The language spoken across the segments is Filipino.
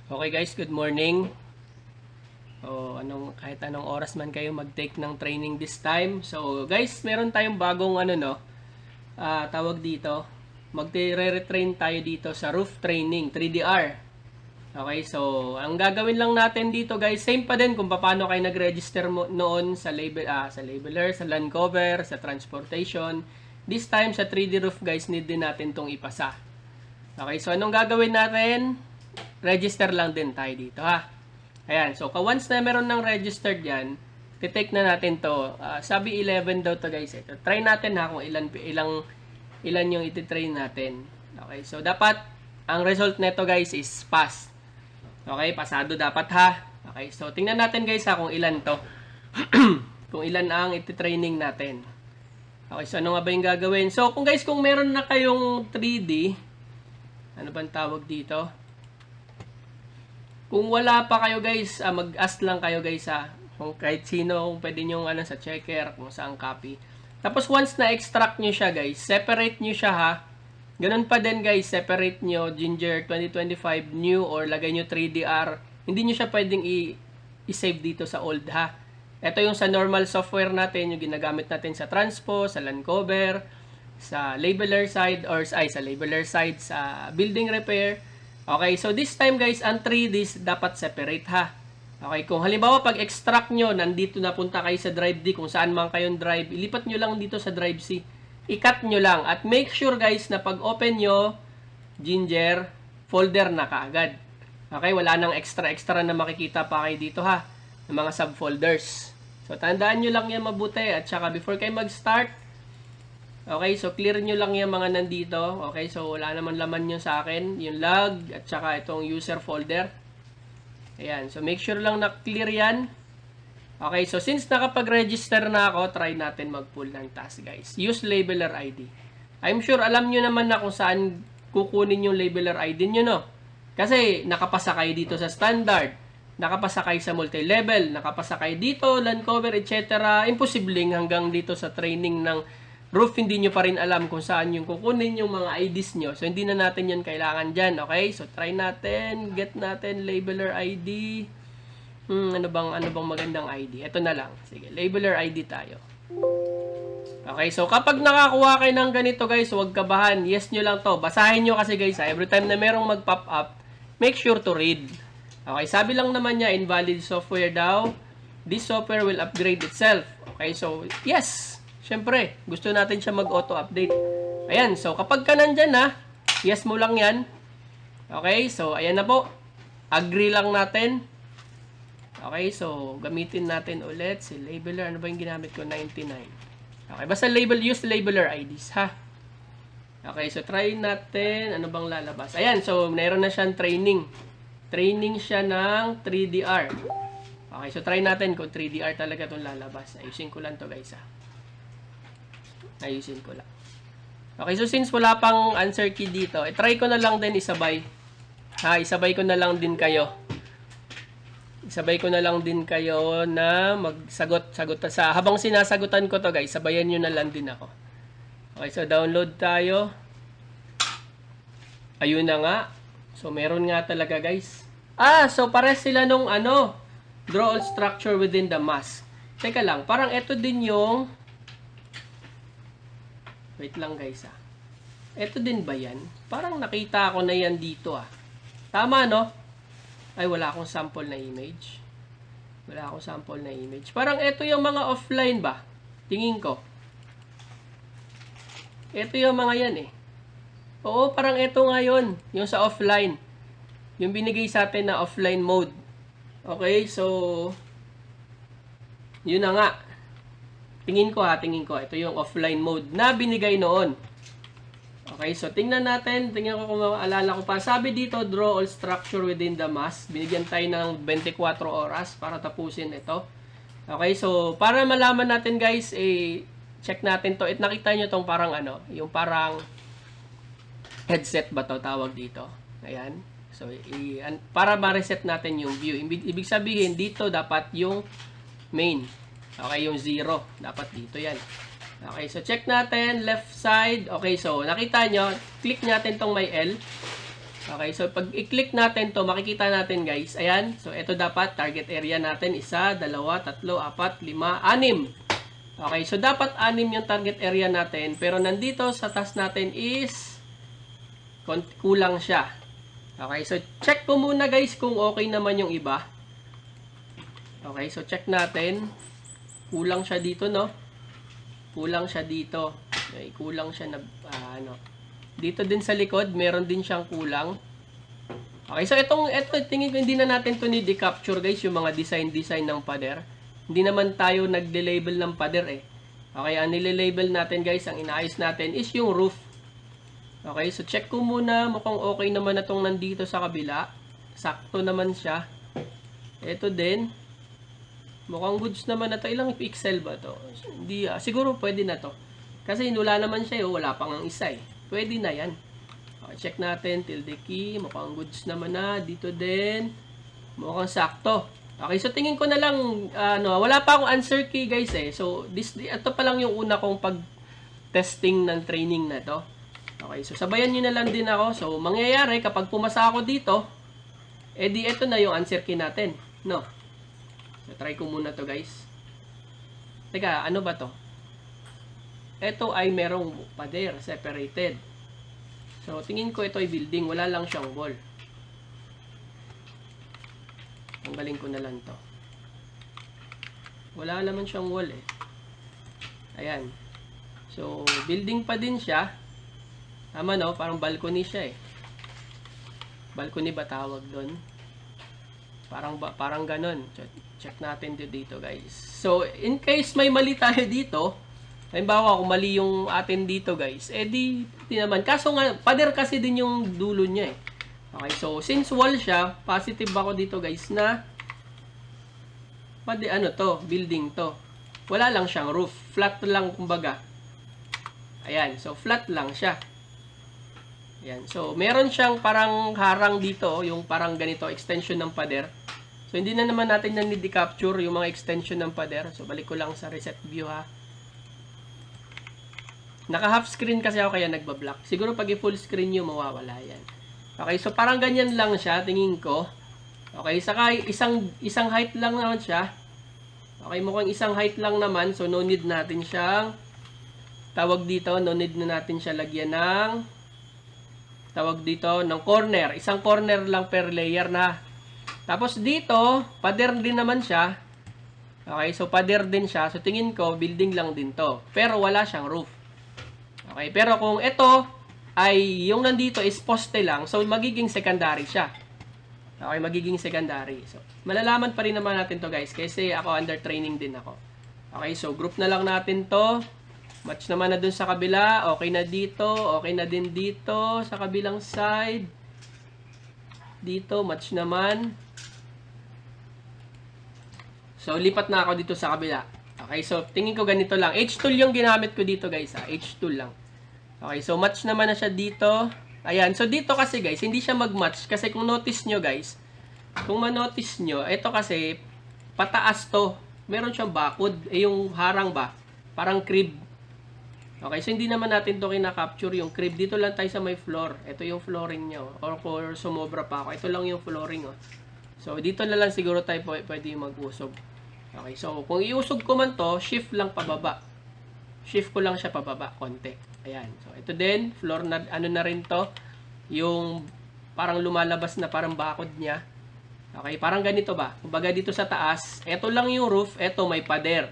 Okay guys, good morning. Kahit anong oras man kayo mag-take ng training this time. So guys, meron tayong bagong tawag dito. Magre-retrain tayo dito sa roof training, 3DR. Okay, so ang gagawin lang natin dito guys, same pa din kung paano kayo nag-register mo noon sa labeler, sa land cover, sa transportation. This time sa 3D roof guys, need din natin tong ipasa. Okay, so anong gagawin natin? Register lang din tayo dito ha. Ayan, so once na meron ng registered yan, titake na natin to. Sabi 11 daw to guys. Ito. Try natin ha kung ilan yung ititrain natin. Okay, so dapat ang result nito guys is pass. Okay, pasado dapat ha. Okay, so tingnan natin guys ha kung ilan to. Kung ilan ang ititraining natin. Okay, so ano nga ba yung gagawin? So kung meron na kayong 3D, ano bang tawag dito? Kung wala pa kayo guys, mag-ask lang kayo guys ha. Kung kahit sino, kung pwede nyo sa checker, kung saan copy. Tapos once na-extract nyo siya guys, separate nyo siya ha. Ganun pa din guys, separate nyo Ginger 2025 new or lagay nyo 3DR. Hindi nyo siya pwedeng i-save dito sa old ha. Ito yung sa normal software natin, yung ginagamit natin sa transpo, sa land cover, sa labeler side, sa building repair. Okay, so this time guys, ang 3Ds dapat separate ha. Okay, kung halimbawa pag extract nyo, nandito napunta kayo sa drive D, kung saan man kayong drive, ilipat nyo lang dito sa drive C. I-cut nyo lang. At make sure guys na pag open nyo, Ginger, folder na kaagad. Okay, wala nang extra na makikita pa kayo dito ha, ng mga subfolders. So tandaan nyo lang yan mabuti. At saka before kayo mag-start, okay, so clear nyo lang yung mga nandito. Okay, so wala naman laman nyo sa akin. Yung log at saka itong user folder. Ayan, so make sure lang na clear yan. Okay, so since nakapag-register na ako, try natin mag-pull ng task guys. Use labeler ID. I'm sure alam nyo naman na kung saan kukunin yung labeler ID nyo, no? Kasi nakapasa kayo dito sa standard. Nakapasa kayo sa multi-level. Nakapasa kayo dito, land cover, etc. Imposibleng hanggang dito sa training ng roof, hindi nyo pa rin alam kung saan yung kukunin yung mga IDs nyo. So, hindi na natin yun kailangan dyan. Okay? So, try natin. Get natin labeler ID. Ano bang magandang ID? Ito na lang. Sige, labeler ID tayo. Okay, so kapag nakakuha kayo ng ganito guys, huwag kabahan. Yes nyo lang to. Basahin nyo kasi guys, every time na merong mag-pop up, make sure to read. Okay, sabi lang naman niya, invalid software daw. This software will upgrade itself. Okay, so, yes. Siyempre, gusto natin siya mag-auto-update. Ayan, so kapag ka nandyan na, yes mo lang yan. Okay, so ayan na po. Agree lang natin. Okay, so gamitin natin ulit si labeler. Ano ba yung ginamit ko? 99. Okay, basta use labeler IDs ha. Okay, so try natin. Ano bang lalabas? Ayan, so mayroon na siyang training. Training siya ng 3DR. Okay, so try natin kung 3DR talaga itong lalabas. Ayusin ko lang to guys ha. Ayusin ko lang. Okay, so since wala pang answer key dito, try ko na lang din isabay. Ha, isabay ko na lang din kayo. Isabay ko na lang din kayo na magsagot sa habang sinasagutan ko to guys, sabayan niyo na lang din ako. Okay, so download tayo. Ayun na nga. So meron nga talaga guys. So pares sila nung draw all structure within the mask. Teka lang, parang ito din yung wait lang guys ha. Ito din ba yan? Parang nakita ko na yan dito ah. Tama no? Ay wala akong sample na image. Wala akong sample na image. Parang ito yung mga offline ba? Tingin ko. Ito yung mga yan eh. Oo, parang ito nga yun. Yung sa offline. Yung binigay sa atin na offline mode. Okay, so yun na nga. Tingin ko. Ito yung offline mode na binigay noon. Okay, so tingnan natin. Tingnan ko kung maalala ko pa. Sabi dito, draw all structure within the mask. Binigyan tayo ng 24 oras para tapusin ito. Okay, so para malaman natin guys, check natin to. Nakita nyo tong parang yung parang headset ba to tawag dito. Ayan. So, para ma-reset natin yung view. Ibig sabihin, dito dapat yung main. Okay, yung 0. Dapat dito yan. Okay, so check natin. Left side. Okay, so nakita nyo. Click natin tong may L. Okay, so pag i-click natin to, makikita natin guys, ayan. So ito dapat target area natin, 1, 2, 3, 4, 5, 6. Okay, so dapat 6 yung target area natin, pero nandito sa task natin is kulang siya. Okay, so check ko muna guys kung okay naman yung iba. Okay, so check natin. Kulang siya dito, no? Kulang siya dito. Okay, kulang siya na dito din sa likod, meron din siyang kulang. Okay, so ito tingin ko hindi na natin to need i-capture guys, yung mga design ng pader. Hindi naman tayo nagle-label ng pader eh. Okay, ang nile-label natin guys, ang inaayos natin is yung roof. Okay, so check ko muna, mukhang okay naman na tong nandito sa kabila. Sakto naman siya. Ito din. Mukhang goods naman na to. Ilang pixel ba to? Hindi, siguro pwede na to. Kasi wala naman siya, wala pang ang isa eh. Pwede na yan. Okay, check natin, tilde key, mukhang goods naman na. Dito din, mukhang sakto. Okay, so tingin ko na lang, wala pa akong answer key guys eh. So, ito pa lang yung una kong pag-testing ng training na to. Okay, so sabayan nyo na lang din ako. So, mangyayari, kapag pumasa ako dito, edi ito na yung answer key natin. No? So, try ko muna to guys. Teka, ano ba to? Ito ay merong pader, separated. So, tingin ko ito ay building. Wala lang siyang wall. Tanggalin ko na lang to. Wala naman siyang wall eh. Ayan. So, building pa din siya. Tama no? Parang balcony siya eh. Balcony ba tawag doon? Parang ganun. Check natin dito guys. So, in case may mali tayo dito, halimbawa kung mali yung atin dito guys, di naman. Kaso nga, pader kasi din yung dulo niya eh. Okay, so since wall siya, positive ako dito guys na building to. Wala lang siyang roof. Flat lang kumbaga. Ayan, so flat lang siya. Ayan, so meron siyang parang harang dito, yung parang ganito, extension ng pader. So hindi na naman natin na need i-capture yung mga extension ng pader. So balik ko lang sa reset view ha. Naka half screen kasi ako kaya nagbablock. Siguro pag i-full screen nyo, mawawala yan. Okay, so parang ganyan lang siya, tingin ko. Okay, saka isang height lang naman siya. Okay, mukhang isang height lang naman. So no need natin siyang no need na natin siya lagyan ng ng corner. Isang corner lang per layer na. Tapos dito, pader din naman siya. Okay, so pader din siya. So tingin ko, building lang din to. Pero wala siyang roof. Okay, pero kung ito ay yung nandito is poste lang, so magiging secondary siya. Okay, magiging secondary. So, malalaman pa rin naman natin to guys, kasi ako under training din ako. Okay, so group na lang natin to. Match naman na dun sa kabila. Okay na dito. Okay na din dito sa kabilang side. Dito, match naman. So, lipat na ako dito sa kabila. Okay, so tingin ko ganito lang. H-tool yung ginamit ko dito guys ha. H-tool lang. Okay, so match naman na siya dito. Ayan, so dito kasi guys, hindi siya mag-match. Kasi kung notice nyo guys, kung ma-notice nyo, ito kasi, pataas to. Meron siyang bakod. Yung harang ba? Parang crib. Okay, so hindi naman natin to kina-capture yung crib. Dito lang tayo sa may floor. Ito yung flooring nyo. Or kung sumobra pa ako, ito lang yung flooring. Oh. So, dito na lang siguro tayo pwede mag-usog. Okay, so kung iusog ko man to, shift lang pababa. Shift ko lang siya pababa, konti. Ayan. So, ito din, floor na, na rin to. Yung parang lumalabas na parang bakod niya. Okay, parang ganito ba? Kumbaga dito sa taas, ito lang yung roof, ito may pader.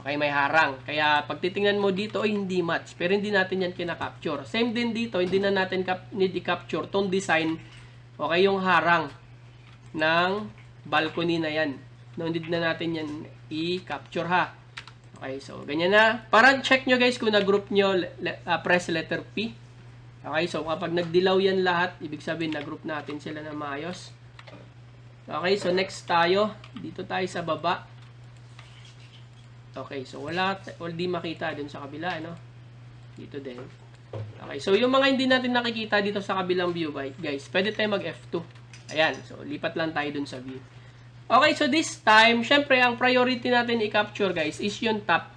Okay, may harang. Kaya pag titingnan mo dito, hindi match. Pero hindi natin yan kina-capture. Same din dito, hindi na natin need i-capture tong design. Okay, yung harang ng balcony na yan. No, need na natin yan i-capture ha. Okay, so ganyan na. Para check nyo guys kung na-group nyo, press letter P. Okay, so kapag nagdilaw yan lahat, ibig sabihin na-group natin sila na maayos. Okay, so next tayo. Dito tayo sa baba. Okay, so wala di makita dun sa kabila, no? Dito din. Okay, so yung mga hindi natin nakikita dito sa kabilang view, guys, pwede tayo mag F2. Ayan, so lipat lang tayo dun sa view. Okay, so this time, syempre, ang priority natin i-capture, guys, is yung top.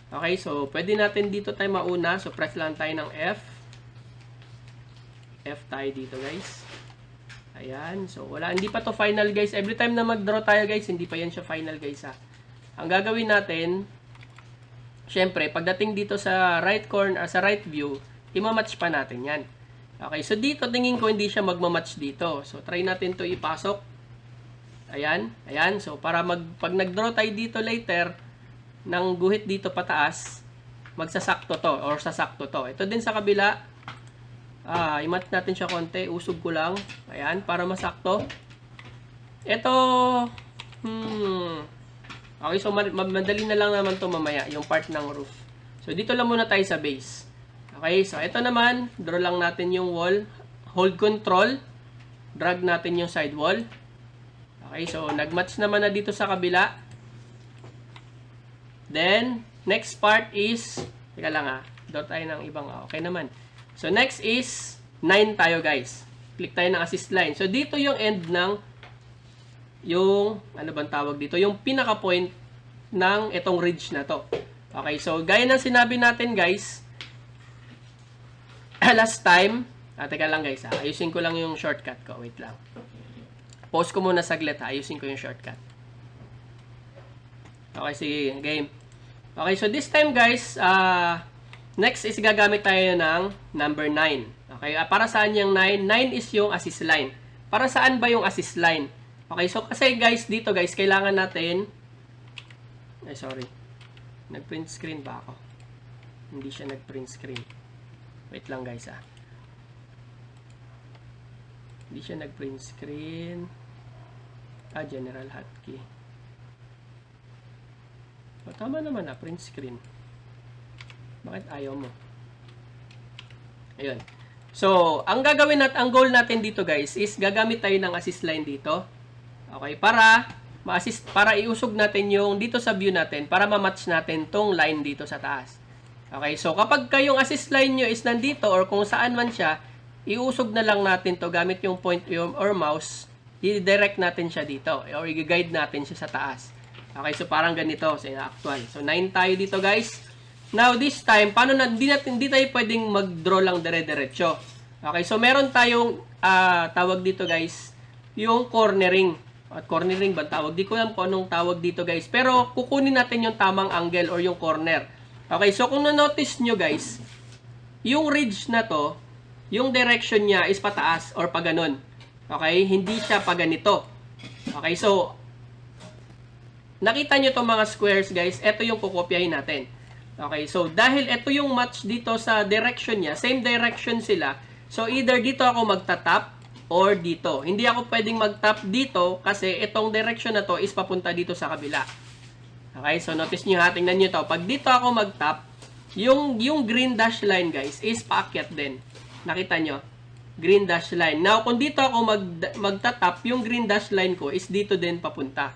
Okay, so pwede natin dito tayo mauna. So press lang tayo ng F. F tayo dito guys. Ayan. So, hindi pa to final guys. Every time na mag-draw tayo guys, hindi pa yan siya final guys ha. Ang gagawin natin, syempre, pagdating dito sa right corner, sa right view, imamatch pa natin yan. Okay, so dito, tingin ko hindi siya magmamatch dito. So, try natin to ipasok. Ayan, ayan. So, para pag nag-draw tayo dito later, ng guhit dito pataas, magsasakto to, or sasakto to. Ito din sa kabila, imat natin siya konti, usog ko lang. Ayan, para masakto. Ito, okay, so madali na lang naman to mamaya, yung part ng roof. So, dito lang muna tayo sa base. Okay, so ito naman, draw lang natin yung wall. Hold control, drag natin yung side wall. Okay, so nag-match naman na dito sa kabila. Then, next part is, teka lang draw tayo ng ibang, okay naman. So, next is 9 tayo guys. Click tayo ng assist line. So, dito yung end ng, ano bang tawag dito? Yung pinaka-point ng itong ridge na to. Okay, so gaya ng sinabi natin guys, last time, teka lang guys ayusin ko lang yung shortcut ko. Wait lang. Pause ko muna saglit ayusin ko yung shortcut. Okay, sige, game. Okay, so this time guys, next is gagamit tayo ng number 9. Okay, para saan yung 9? 9 is yung assist line. Para saan ba yung assist line? Okay, so kasi guys, dito guys, kailangan natin, sorry. Nag-print screen ba ako? Hindi siya nag-print screen. Wait lang guys Hindi siya nag-print screen. General hotkey. Tama naman print screen. Bakit ayaw mo? Ayun. So, ang gagawin natin, ang goal natin dito guys is gagamit tayo ng assist line dito. Okay, para ma-assist, para iusog natin yung dito sa view natin, para ma-match natin tong line dito sa taas. Okay, so kapag kayong assist line nyo is nandito or kung saan man siya, iusog na lang natin to gamit yung point or mouse, i-direct natin siya dito or i-guide natin siya sa taas. Okay, so parang ganito sa actual. So 9 tayo dito guys. Now this time, paano na, hindi tayo pwedeng mag-draw lang dire-diretso. Okay, so meron tayong tawag dito guys, yung cornering. At cornering ba tawag? Di ko alam kung anong tawag dito guys. Pero kukunin natin yung tamang angle or yung corner. Okay, so kung na-notice nyo guys, yung ridge na to, yung direction niya is pataas or pa ganun. Okay, hindi siya pa ganito. Okay, so nakita nyo itong mga squares guys, ito yung kukopyahin natin. Okay, so dahil ito yung match dito sa direction niya, same direction sila, so either dito ako magtatap or dito. Hindi ako pwedeng mag-tap dito kasi itong direction na to is papunta dito sa kabila. Okay, so notice nyo tingnan nyo to. Pag dito ako mag-tap, yung green dash line guys is paakyat din. Nakita nyo? Green dash line. Now, kung dito ako magtatap, yung green dash line ko is dito din papunta.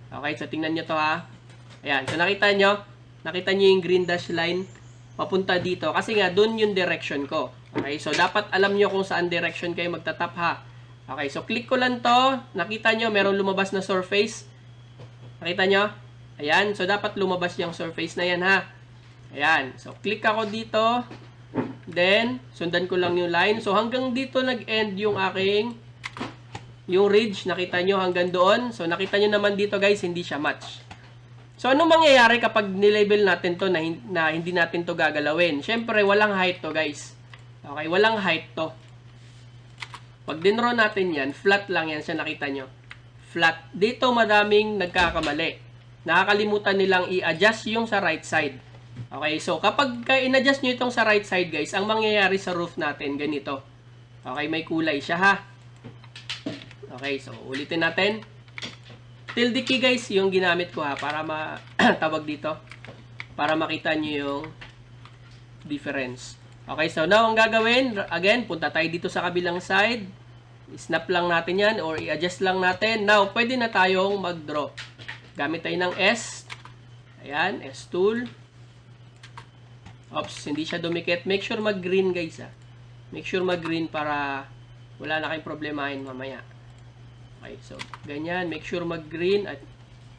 Okay, so tingnan nyo to Ayan, so nakita nyo? Nakita nyo yung green dash line papunta dito kasi nga doon yung direction ko. Okay, so dapat alam nyo kung saan direction kayo magtatap Okay, so click ko lang to. Nakita nyo, meron lumabas na surface. Nakita nyo? Ayan, so dapat lumabas yung surface na yan Ayan, so click ako dito. Then, sundan ko lang yung line. So hanggang dito nag-end yung yung ridge. Nakita nyo hanggang doon. So nakita nyo naman dito guys, hindi siya match. So anong mangyayari kapag nilabel natin to na hindi natin to gagalawin? Siyempre, walang height to guys. Okay, walang height to. Pag dinraw natin yan, flat lang yan siya, nakita nyo. Flat. Dito madaming nagkakamali. Nakakalimutan nilang i-adjust yung sa right side. Okay, so kapag in-adjust nyo itong sa right side guys, ang mangyayari sa roof natin, ganito. Okay, may kulay siya Okay, so ulitin natin. Tilde key guys, yung ginamit ko para tawag dito. Para makita nyo yung difference. Okay, so now ang gagawin, again, punta tayo dito sa kabilang side. Snap lang natin yan or i-adjust lang natin. Now, pwede na tayong mag-draw. Gamit tayo ng S. Ayan, S tool. Oops, hindi siya dumikit. Make sure mag-green guys Make sure mag-green para wala na kayong problemahin mamaya. Okay, so ganyan. Make sure mag-green.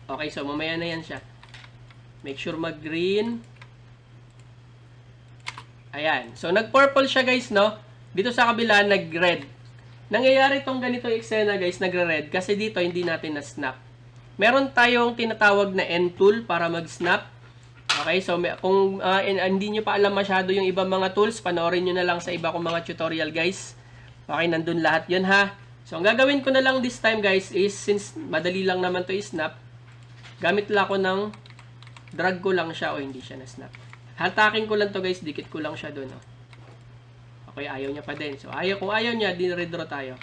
Okay, so mamaya na yan siya. Make sure mag-green. Ayan. So nag-purple siya guys, no? Dito sa kabila, nag-red. Nangyayari tong ganito eksena guys, nagre-red kasi dito hindi natin na-snap. Meron tayong tinatawag na end tool para mag-snap. Okay, so kung hindi nyo pa alam masyado yung ibang mga tools, panoorin nyo na lang sa iba kong mga tutorial guys. Okay, nandun lahat yun ha. So ang gagawin ko na lang this time guys is, since madali lang naman to i-snap, gamit lang ako ng drag ko lang siya o hindi siya na-snap. Hatakin ko lang to guys, dikit ko lang siya dun. Oh. Okay, ayaw niya pa din. So kung ayaw niya, redraw tayo.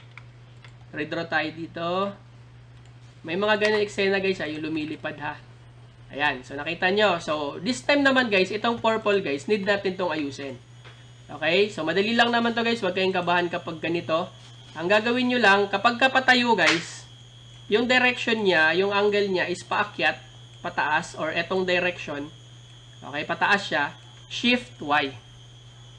Redraw tayo dito. May mga ganyan eksena guys ha, yung lumilipad ha. Ayan, so nakita nyo. So this time naman guys, itong purple guys, need natin tong ayusin. Okay, so madali lang naman to guys, huwag kayong kabahan kapag ganito. Ang gagawin nyo lang, kapag kapatayo guys, yung direction niya, yung angle niya is paakyat, pataas, or etong direction. Okay, pataas siya, shift Y.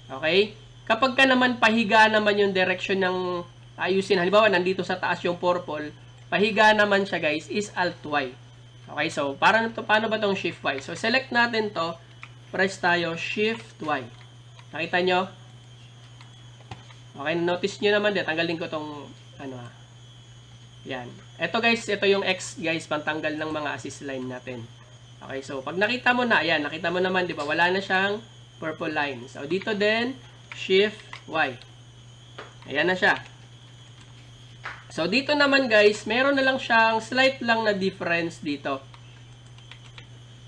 Okay? Kapag ka naman pahiga naman yung direction ng ayusin, halimbawa nandito sa taas yung purple, pahiga naman siya guys is Alt Y. Okay, so paano ba tong Shift Y? So select natin to, press tayo Shift Y. Nakita nyo? Okay, notice nyo naman din, tanggalin ko tong yan. Ito guys, ito yung X guys, pantanggal ng mga assist line natin. Okay, so pag nakita mo na, ayan, nakita mo naman, di ba, wala na siyang purple line. So dito din, Shift Y. Ayan na siya. So, dito naman guys, meron na lang siyang slight lang na difference dito.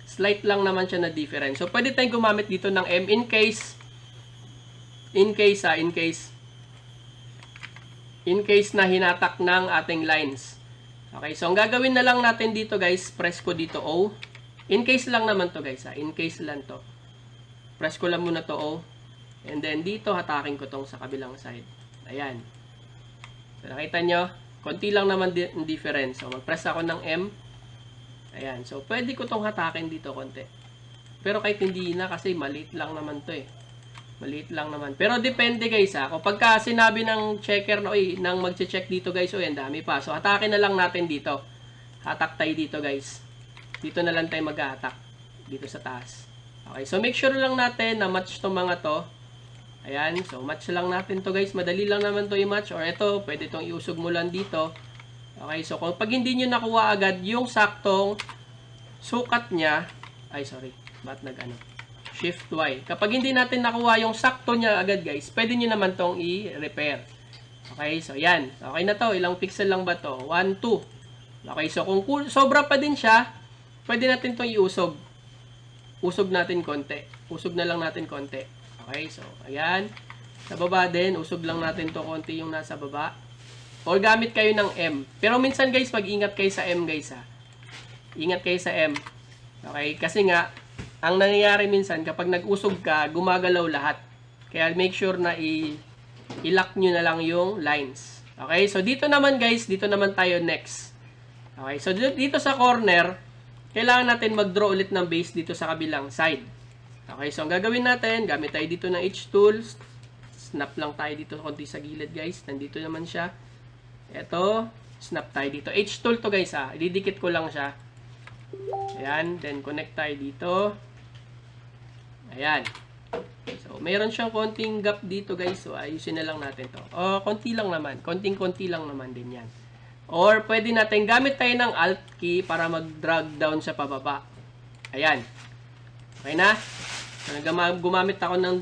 Slight lang naman siya na difference. So, pwede tayong gumamit dito ng M in case na hinatak ng ating lines. Okay, so ang gagawin na lang natin dito guys, press ko dito O. In case lang naman to guys ha, in case lang to. Press ko lang muna to O. And then dito, hatakin ko tong sa kabilang side. Ayan. So, nakita nyo? Konti lang naman difference. So, mag-press ako ng M. Ayan. So, pwede ko tong hatakin dito konti. Pero kahit hindi na kasi maliit lang naman to eh. Maliit lang naman. Pero depende guys ha. Kung pagka sinabi ng checker na, nang magche-check dito guys, yan, dami pa. So, hatakin na lang natin dito. Hatak tayo dito guys. Dito na lang tayo mag-hatak. Dito sa taas. Okay. So, make sure lang natin na match tong mga to. Ayan, so match lang natin to guys. Madali lang naman to i-match. Or ito, pwede itong iusog mo lang dito. Okay, so kung pag hindi nyo nakuha agad yung saktong sukat niya, Shift Y. Kapag hindi natin nakuha yung sakto niya agad guys, pwede nyo naman tong i-repair. Okay, so yan. Okay na to. Ilang pixel lang ba to? 1, 2. Okay, so kung sobra pa din siya, pwede natin tong iusog. Usog natin konti. Usog na lang natin konti. Okay, so, ayan. Sa baba din, usog lang natin to konti yung nasa baba. Or gamit kayo ng M. Pero minsan guys, mag-ingat kayo sa M guys ha. Ingat kayo sa M. Okay, kasi nga, ang nangyayari minsan, kapag nag-usog ka, gumagalaw lahat. Kaya make sure na i-lock nyo na lang yung lines. Okay, so dito naman guys, dito naman tayo next. Okay, so dito sa corner, kailangan natin mag-draw ulit ng base dito sa kabilang side. Okay, so ang gagawin natin, gamit tayo dito ng H-tools. Snap lang tayo dito konti sa gilid guys. Nandito naman siya. Ito, snap tayo dito. H-tool to guys ha. Ididikit ko lang siya. Ayan, then connect tayo dito. Ayan. So, mayroon siyang konting gap dito guys. So, ayusin na lang natin to. O, konti lang naman. Konting-konti lang naman din yan. Or, pwede natin gamit tayo ng Alt key para mag-drag down sa pababa. Ayan. Okay na? So, gumamit ako ng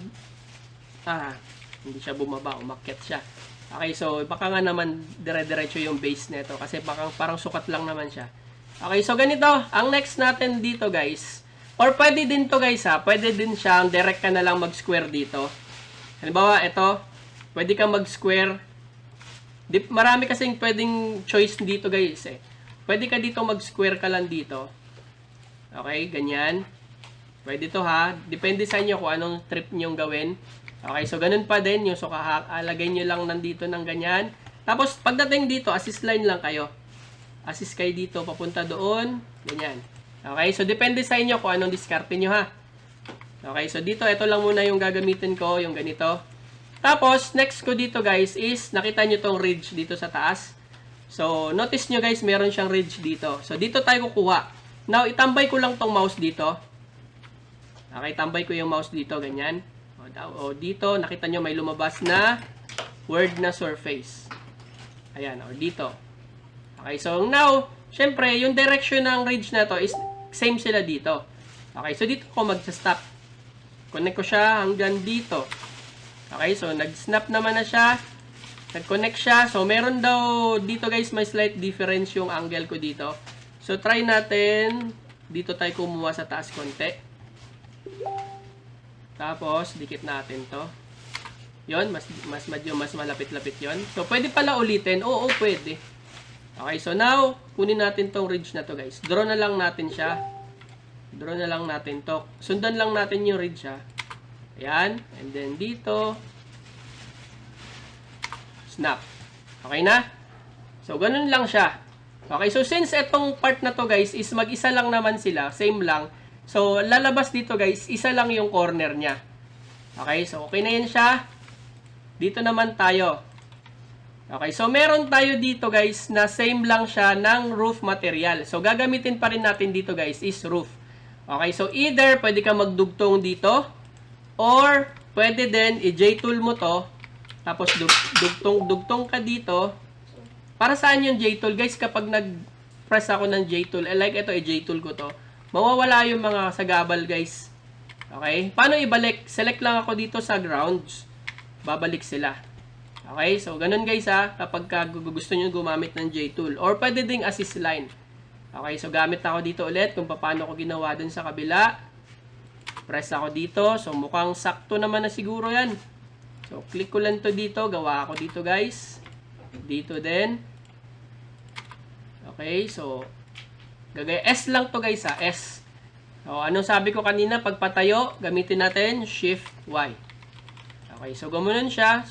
hindi siya bumaba, umakyat siya. Okay, so baka nga naman dire-diretso yung base nito kasi parang sukat lang naman siya. Okay, so ganito, ang next natin dito guys, or pwede din to guys ha, pwede din siyang direct ka na lang mag-square dito. Halimbawa, ito, pwede kang mag-square. Marami kasing pwedeng choice dito guys eh. Pwede ka dito mag-square ka lang dito. Okay, ganyan. Pwede to ha. Depende sa inyo kung anong trip nyong gawin. Okay, so ganun pa din. Yung alagay nyo lang nandito ng ganyan. Tapos, pagdating dito, assist line lang kayo. Assist kayo dito, papunta doon. Ganyan. Okay, so depende sa inyo kung anong diskarte nyo ha. Okay, so dito, ito lang muna yung gagamitin ko, yung ganito. Tapos, next ko dito guys is, nakita nyo tong ridge dito sa taas. So, notice nyo guys, meron siyang ridge dito. So, dito tayo kukuha. Now, itambay ko lang tong mouse dito. Okay, tambay ko yung mouse dito, ganyan. O dito, nakita nyo may lumabas na word na surface. Ayan, or dito. Okay, so now, syempre, yung direction ng ridge na to is same sila dito. Okay, so dito ko mag-stop. Connect ko siya hanggang dito. Okay, so nag-snap naman na siya. Nag-connect siya. So, meron daw dito guys, may slight difference yung angle ko dito. So, try natin. Dito tayo kumuha sa taas konti. Tapos, dikit natin to. Yon, mas malapit-lapit yon. So, pwede pala ulitin. Oo, pwede. Okay, so now, kunin natin tong ridge na to guys. Draw na lang natin siya. Draw na lang natin to. Sundan lang natin yung ridge ha. Ayan. And then dito. Snap. Okay na? So, ganun lang siya. Okay, so since etong part na to guys is mag-isa lang naman sila, same lang. So, lalabas dito guys, isa lang yung corner niya. Okay, so okay na yan siya. Dito naman tayo. Okay, so meron tayo dito guys na same lang siya ng roof material. So, gagamitin pa rin natin dito guys is roof. Okay, so either pwede ka magdugtong dito or pwede din i-J-tool mo to. Tapos dugtong ka dito. Para saan yung J-tool? Guys, kapag nag-press ako ng J-tool, like ito, i-J-tool ko to, mawawala yung mga sagabal, guys. Okay? Paano ibalik? Select lang ako dito sa grounds. Babalik sila. Okay? So, ganun guys ha, kapag gusto nyo gumamit ng J-tool. Or pwede ding assist line. Okay? So, gamit ako dito ulit kung paano ko ginawa dun sa kabila. Press ako dito. So, mukhang sakto naman na siguro yan. So, click ko lang to dito. Gawa ako dito, guys. Dito din. Okay, so, S lang to, guys, ha. S. So, anong sabi ko kanina? Pag patayo, gamitin natin Shift Y. Okay, so, gumunon siya.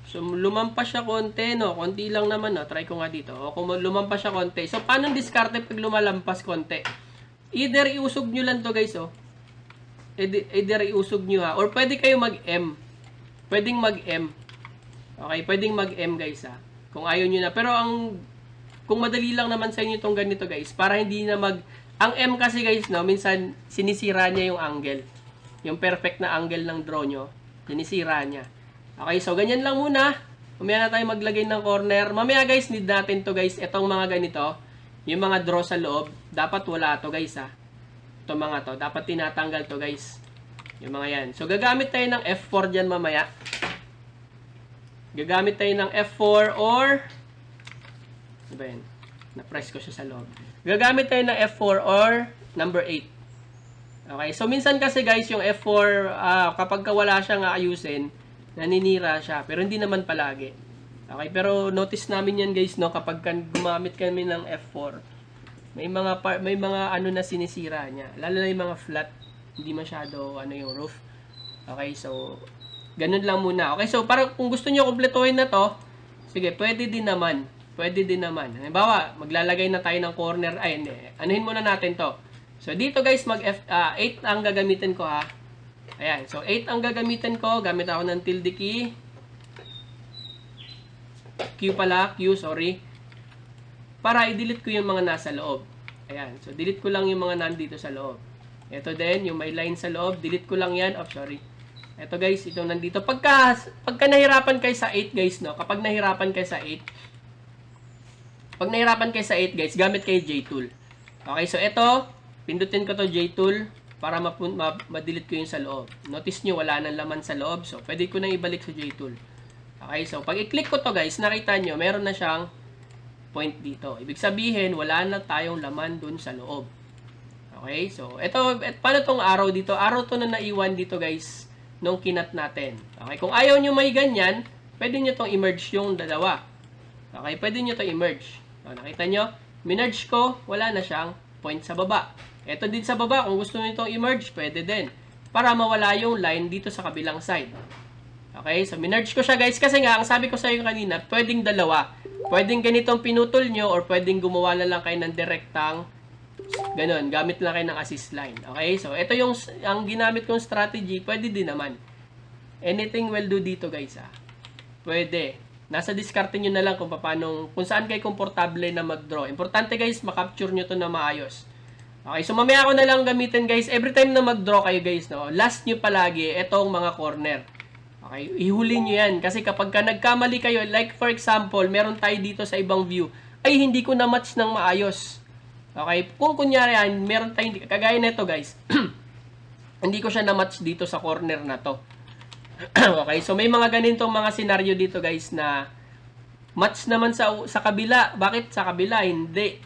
So, lumampas siya konti, no? Konti lang naman, no? Try ko nga dito. O, kung lumampas siya konti. So, paano diskarte pag lumalampas konti? Either iusog nyo lang to, guys, oh. Either iusog nyo, ha. Or pwede kayo mag-M. Pwedeng mag-M. Okay, pwedeng mag-M guys ha. Kung ayaw nyo na. Pero kung madali lang naman sa inyo itong ganito guys, para hindi na ang M kasi guys, no, minsan sinisira niya yung angle. Yung perfect na angle ng draw nyo, sinisira niya. Okay, so ganyan lang muna. Mamaya na tayo maglagay ng corner. Mamaya guys, need natin to guys. Itong mga ganito, yung mga draw sa loob, dapat wala to guys ha. Itong mga to, dapat tinatanggal to guys. Yung mga yan. So, gagamit tayo ng F4 dyan mamaya. Gagamit tayo ng F4 or ano ba yan? Na-press ko siya sa loob. Gagamit tayo ng F4 or number 8. Okay. So, minsan kasi guys, yung F4, kapag wala siyang ayusin, naninira siya. Pero hindi naman palagi. Okay. Pero notice namin yan guys, no? Kapag gumamit kami ng F4, may mga ano na sinisira niya. Lalo na yung mga flat. Hindi masyado yung roof. Okay, so ganun lang muna. Okay, so para kung gusto niyo kumpletuhin na to, sige, pwede din naman. Pwede din naman. Halimbawa, maglalagay na tayo ng corner. Ay, hindi. Anuhin muna natin to. So dito guys, 8 ang gagamitin ko ha. Ayan, so 8 ang gagamitin ko. Gamit ako ng tilde key. Q pala, Q, sorry. Para i-delete ko yung mga nasa loob. Ayan, so delete ko lang yung mga nandito sa loob. Ito din, yung may line sa loob, delete ko lang yan. Oh, sorry. Ito guys, itong nandito. Pagka nahirapan kayo sa 8 guys, no? Kapag nahirapan kayo sa 8, guys, gamit kayo J-tool. Okay, so ito, pindutin ko to J-tool para ma-delete ko yung sa loob. Notice nyo, wala nang laman sa loob. So, pwede ko nang ibalik sa J-tool. Okay, so pag i-click ko to guys, nakita nyo, meron na siyang point dito. Ibig sabihin, wala na tayong laman dun sa loob. Okay, so paano tong arrow dito? Arrow to na naiwan dito guys, nung kinat natin. Okay, kung ayaw nyo may ganyan, pwede nyo tong i-merge yung dalawa. Okay, pwede nyo to i-merge. So, nakita nyo? Minerge ko, wala na siyang point sa baba. Ito din sa baba, kung gusto nyo itong i-merge, pwede din. Para mawala yung line dito sa kabilang side. Okay, so minerge ko siya guys, kasi nga, ang sabi ko sa inyo kanina, pwedeng dalawa. Pwedeng ganitong pinutol nyo, or pwedeng gumawa na lang kayo ng direktang ganun, gamit lang kayo ng assist line. Okay? So, ito yung ang ginamit kong strategy. Pwede din naman. Anything will do dito, guys. Pwede. Nasa diskarte nyo na lang kung saan kayo komportable na mag-draw. Importante, guys, makapture nyo to na maayos. Okay? So, mamaya ako na lang gamitin, guys. Every time na mag-draw kayo, guys, no? Last nyo palagi, itong mga corner. Okay, ihuli nyo yan. Kasi kapag ka nagkamali kayo, like for example, meron tayo dito sa ibang view, ay hindi ko na-match ng maayos. Okay, kung kunyari yan, meron tayo, kagaya nito guys, hindi ko siya na-match dito sa corner na to. Okay, so may mga ganitong mga senaryo dito guys na match naman sa kabila. Bakit sa kabila? Hindi.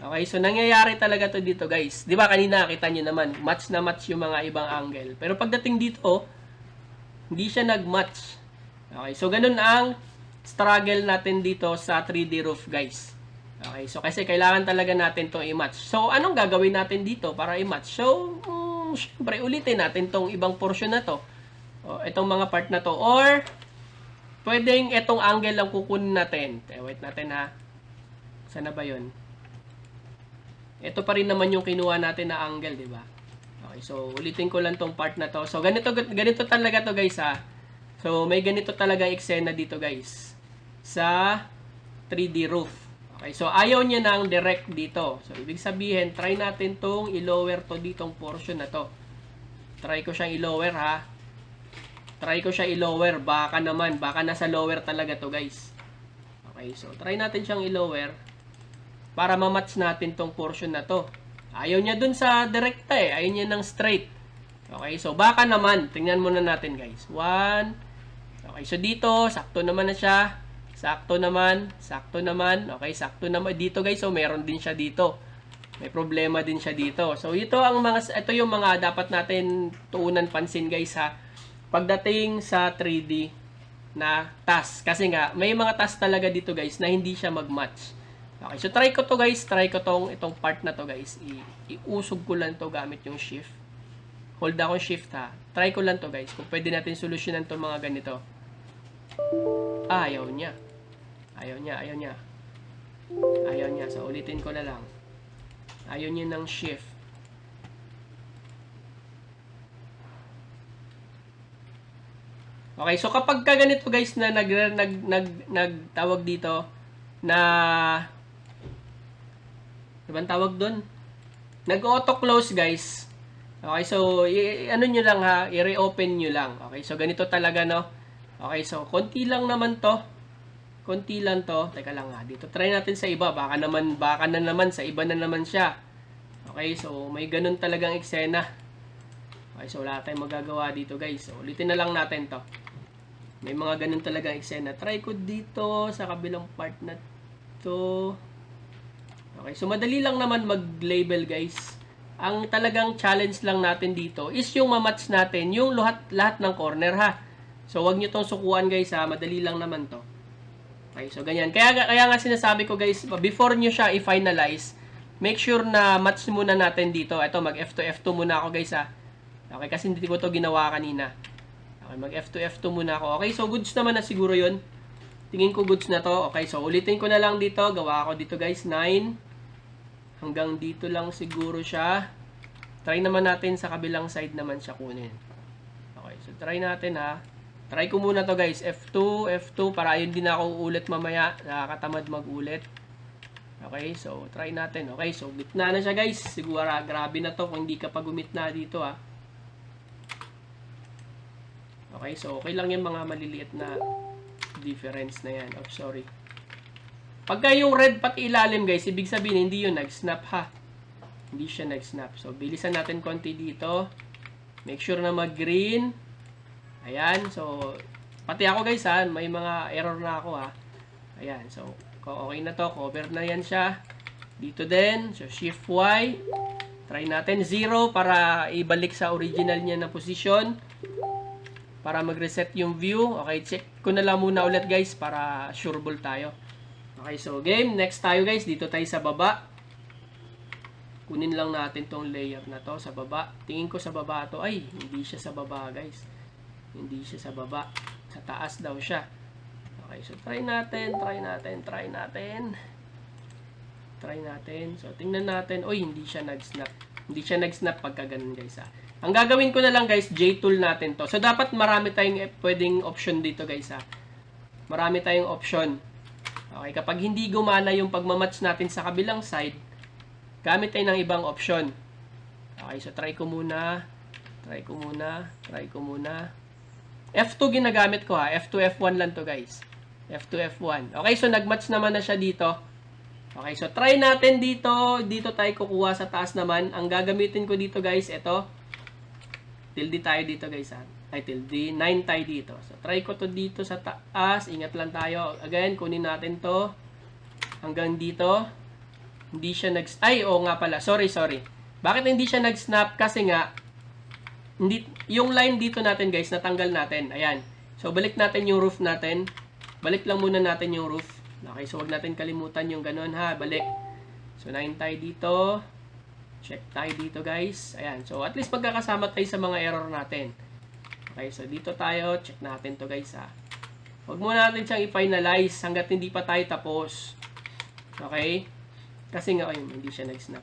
Okay, so nangyayari talaga to dito guys. Di ba kanina kita nyo naman, match na match yung mga ibang angle. Pero pagdating dito, hindi siya nag-match. Okay, so ganun ang struggle natin dito sa 3D roof guys. Okay, so kasi kailangan talaga natin itong i-match. So anong gagawin natin dito para i-match? So, syempre ulitin natin tong ibang portion na to. O, itong mga part na to. Or, pwedeng itong angle lang kukunin natin. Wait natin ha. Sana ba yun? Ito pa rin naman yung kinuha natin na angle, di ba? Okay, so ulitin ko lang tong part na to. So ganito talaga to guys ha. So may ganito talaga eksena dito guys sa 3D roof. Okay, so ayaw niya ng direct dito. So ibig sabihin, try natin tong i-lower to ditong portion na to. Try ko siyang i-lower ha. Try ko siya i-lower. Baka nasa lower talaga to guys. Okay, so try natin siyang i-lower para ma-match natin tong portion na to. Ayaw niya dun sa direkta eh. Ayaw niya ng straight. Okay, so baka naman. Tingnan muna natin guys. 1. Okay, so dito, sakto naman na siya. Sakto naman. Sakto naman. Okay, sakto naman. Dito guys, so meron din siya dito. May problema din siya dito. So ito yung mga dapat natin tuunan pansin guys ha. Pagdating sa 3D na task. Kasi nga, may mga task talaga dito guys na hindi siya mag-match. Okay, so try ko to guys. Try ko itong part na to guys. Iusog ko lang to gamit yung shift. Hold ako shift ha. Try ko lang to guys. Kung pwede natin solusyonan to mga ganito. Ayaw niya. Ayaw niya. So ulitin ko na lang. Ayaw niya ng shift. Okay, so kapag ka ganito guys na nagtawag dito na diba tawag doon? Nag-auto close guys. Okay, so ano nyo lang ha, i-reopen nyo lang. Okay, so ganito talaga no. Okay, so konti lang naman to. Konti lang to. Teka lang ha, dito try natin sa iba. Baka na naman sa iba na naman siya. Okay, so may ganun talagang eksena. Okay, so wala tayong magagawa dito guys. So ulitin na lang natin to. May mga ganun talagang eksena. Try ko dito sa kabilang part na to. Okay, so madali lang naman mag-label guys. Ang talagang challenge lang natin dito is yung ma-match natin yung lahat ng corner ha. So wag niyo tong sukuan guys ha, madali lang naman to. Okay, so ganyan. Kaya nga sinasabi ko guys, before niyo siya i-finalize, make sure na match muna natin dito. Ito, mag F2 F2 muna ako guys ha. Okay, kasi hindi ko to ginawa kanina. Okay, mag F2 F2 muna ako. Okay, so goods naman na siguro 'yun. Tingin ko goods na to. Okay, so ulitin ko na lang dito. Gawa ako dito guys, 9. Hanggang dito lang siguro siya. Try naman natin sa kabilang side naman siya kunin. Okay, so try natin ha. Try ko muna to guys. F2, F2 para ayun din ako ulit mamaya. Nakakatamad mag-ulit. Okay, so try natin. Okay, so gitna na siya guys. Siguro grabe na to kung hindi ka pa gumitna dito ha. Okay, so okay lang yung mga maliliit na difference na yan. Oh, sorry. Pagka yung red pati ilalim guys, ibig sabihin hindi yun nag-snap ha. Hindi siya nag-snap. So, bilisan natin konti dito. Make sure na mag-green. Ayan. So, pati ako guys ha, may mga error na ako ha. Ayan. So, okay na to. Cover na yan siya. Dito din. So, shift Y. Try natin 0 para ibalik sa original niya na position. Para mag-reset yung view. Okay, check ko na lang muna ulit guys para sureball tayo. Okay, so game. Next tayo guys. Dito tayo sa baba. Kunin lang natin tong layer na to sa baba. Tingin ko sa baba to. Ay, hindi siya sa baba guys. Hindi siya sa baba. Sa taas daw siya. Okay, so try natin. So, tingnan natin. Uy, hindi siya nag-snap. Hindi siya nag-snap pagka ganun guys ha. Ang gagawin ko na lang guys, J-tool natin to. So, dapat marami tayong pwedeng option dito guys ha. Marami tayong option. Okay, kapag hindi gumana yung pagmamatch natin sa kabilang side, gamit tayo ng ibang option. Okay, so try ko muna. F2 ginagamit ko ha. F2, F1 lang to guys. F2, F1. Okay, so nag-match naman na siya dito. Okay, so try natin dito. Dito tayo kukuha sa taas naman. Ang gagamitin ko dito guys, ito. Tilde tayo dito guys ha. Ay, tilde. 9 tayo dito. So, try ko to dito sa taas. Ingat lang tayo. Again, kunin natin to. Hanggang dito. Hindi siya ay, oo nga pala. Sorry. Bakit hindi siya nag-snap? Kasi nga, yung line dito natin guys, natanggal natin. Ayan. So, balik natin yung roof natin. Balik lang muna natin yung roof. Okay, so wag natin kalimutan yung ganun ha. Balik. So, 9 tayo dito. Check tayo dito guys. Ayan. So, at least magkakasama tayo sa mga error natin. Okay, so dito tayo. Check natin to guys ha. Huwag muna natin siyang i-finalize hanggat hindi pa tayo tapos. Okay? Kasi nga, ayun, hindi siya nag-snap.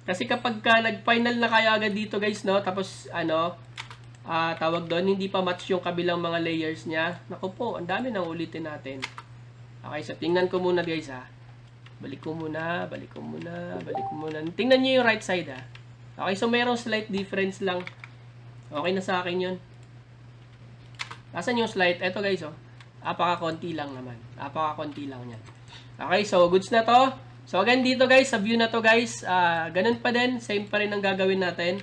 Kasi kapag ka nag-final na kayo agad dito guys, no? Tapos, tawag doon, hindi pa match yung kabilang mga layers niya. Naku po, ang dami nang ulitin natin. Okay, so tingnan ko muna guys ha. Balik ko muna. Tingnan niyo yung right side ha. Okay, so mayroong slight difference lang. Okay na sa akin yun. Nasaan yung slight? Eto guys oh. Apaka-konti lang naman. Apaka-konti lang yan. Okay, so goods na to. So again dito guys, sa view na to guys, ganun pa din, same pa rin ang gagawin natin.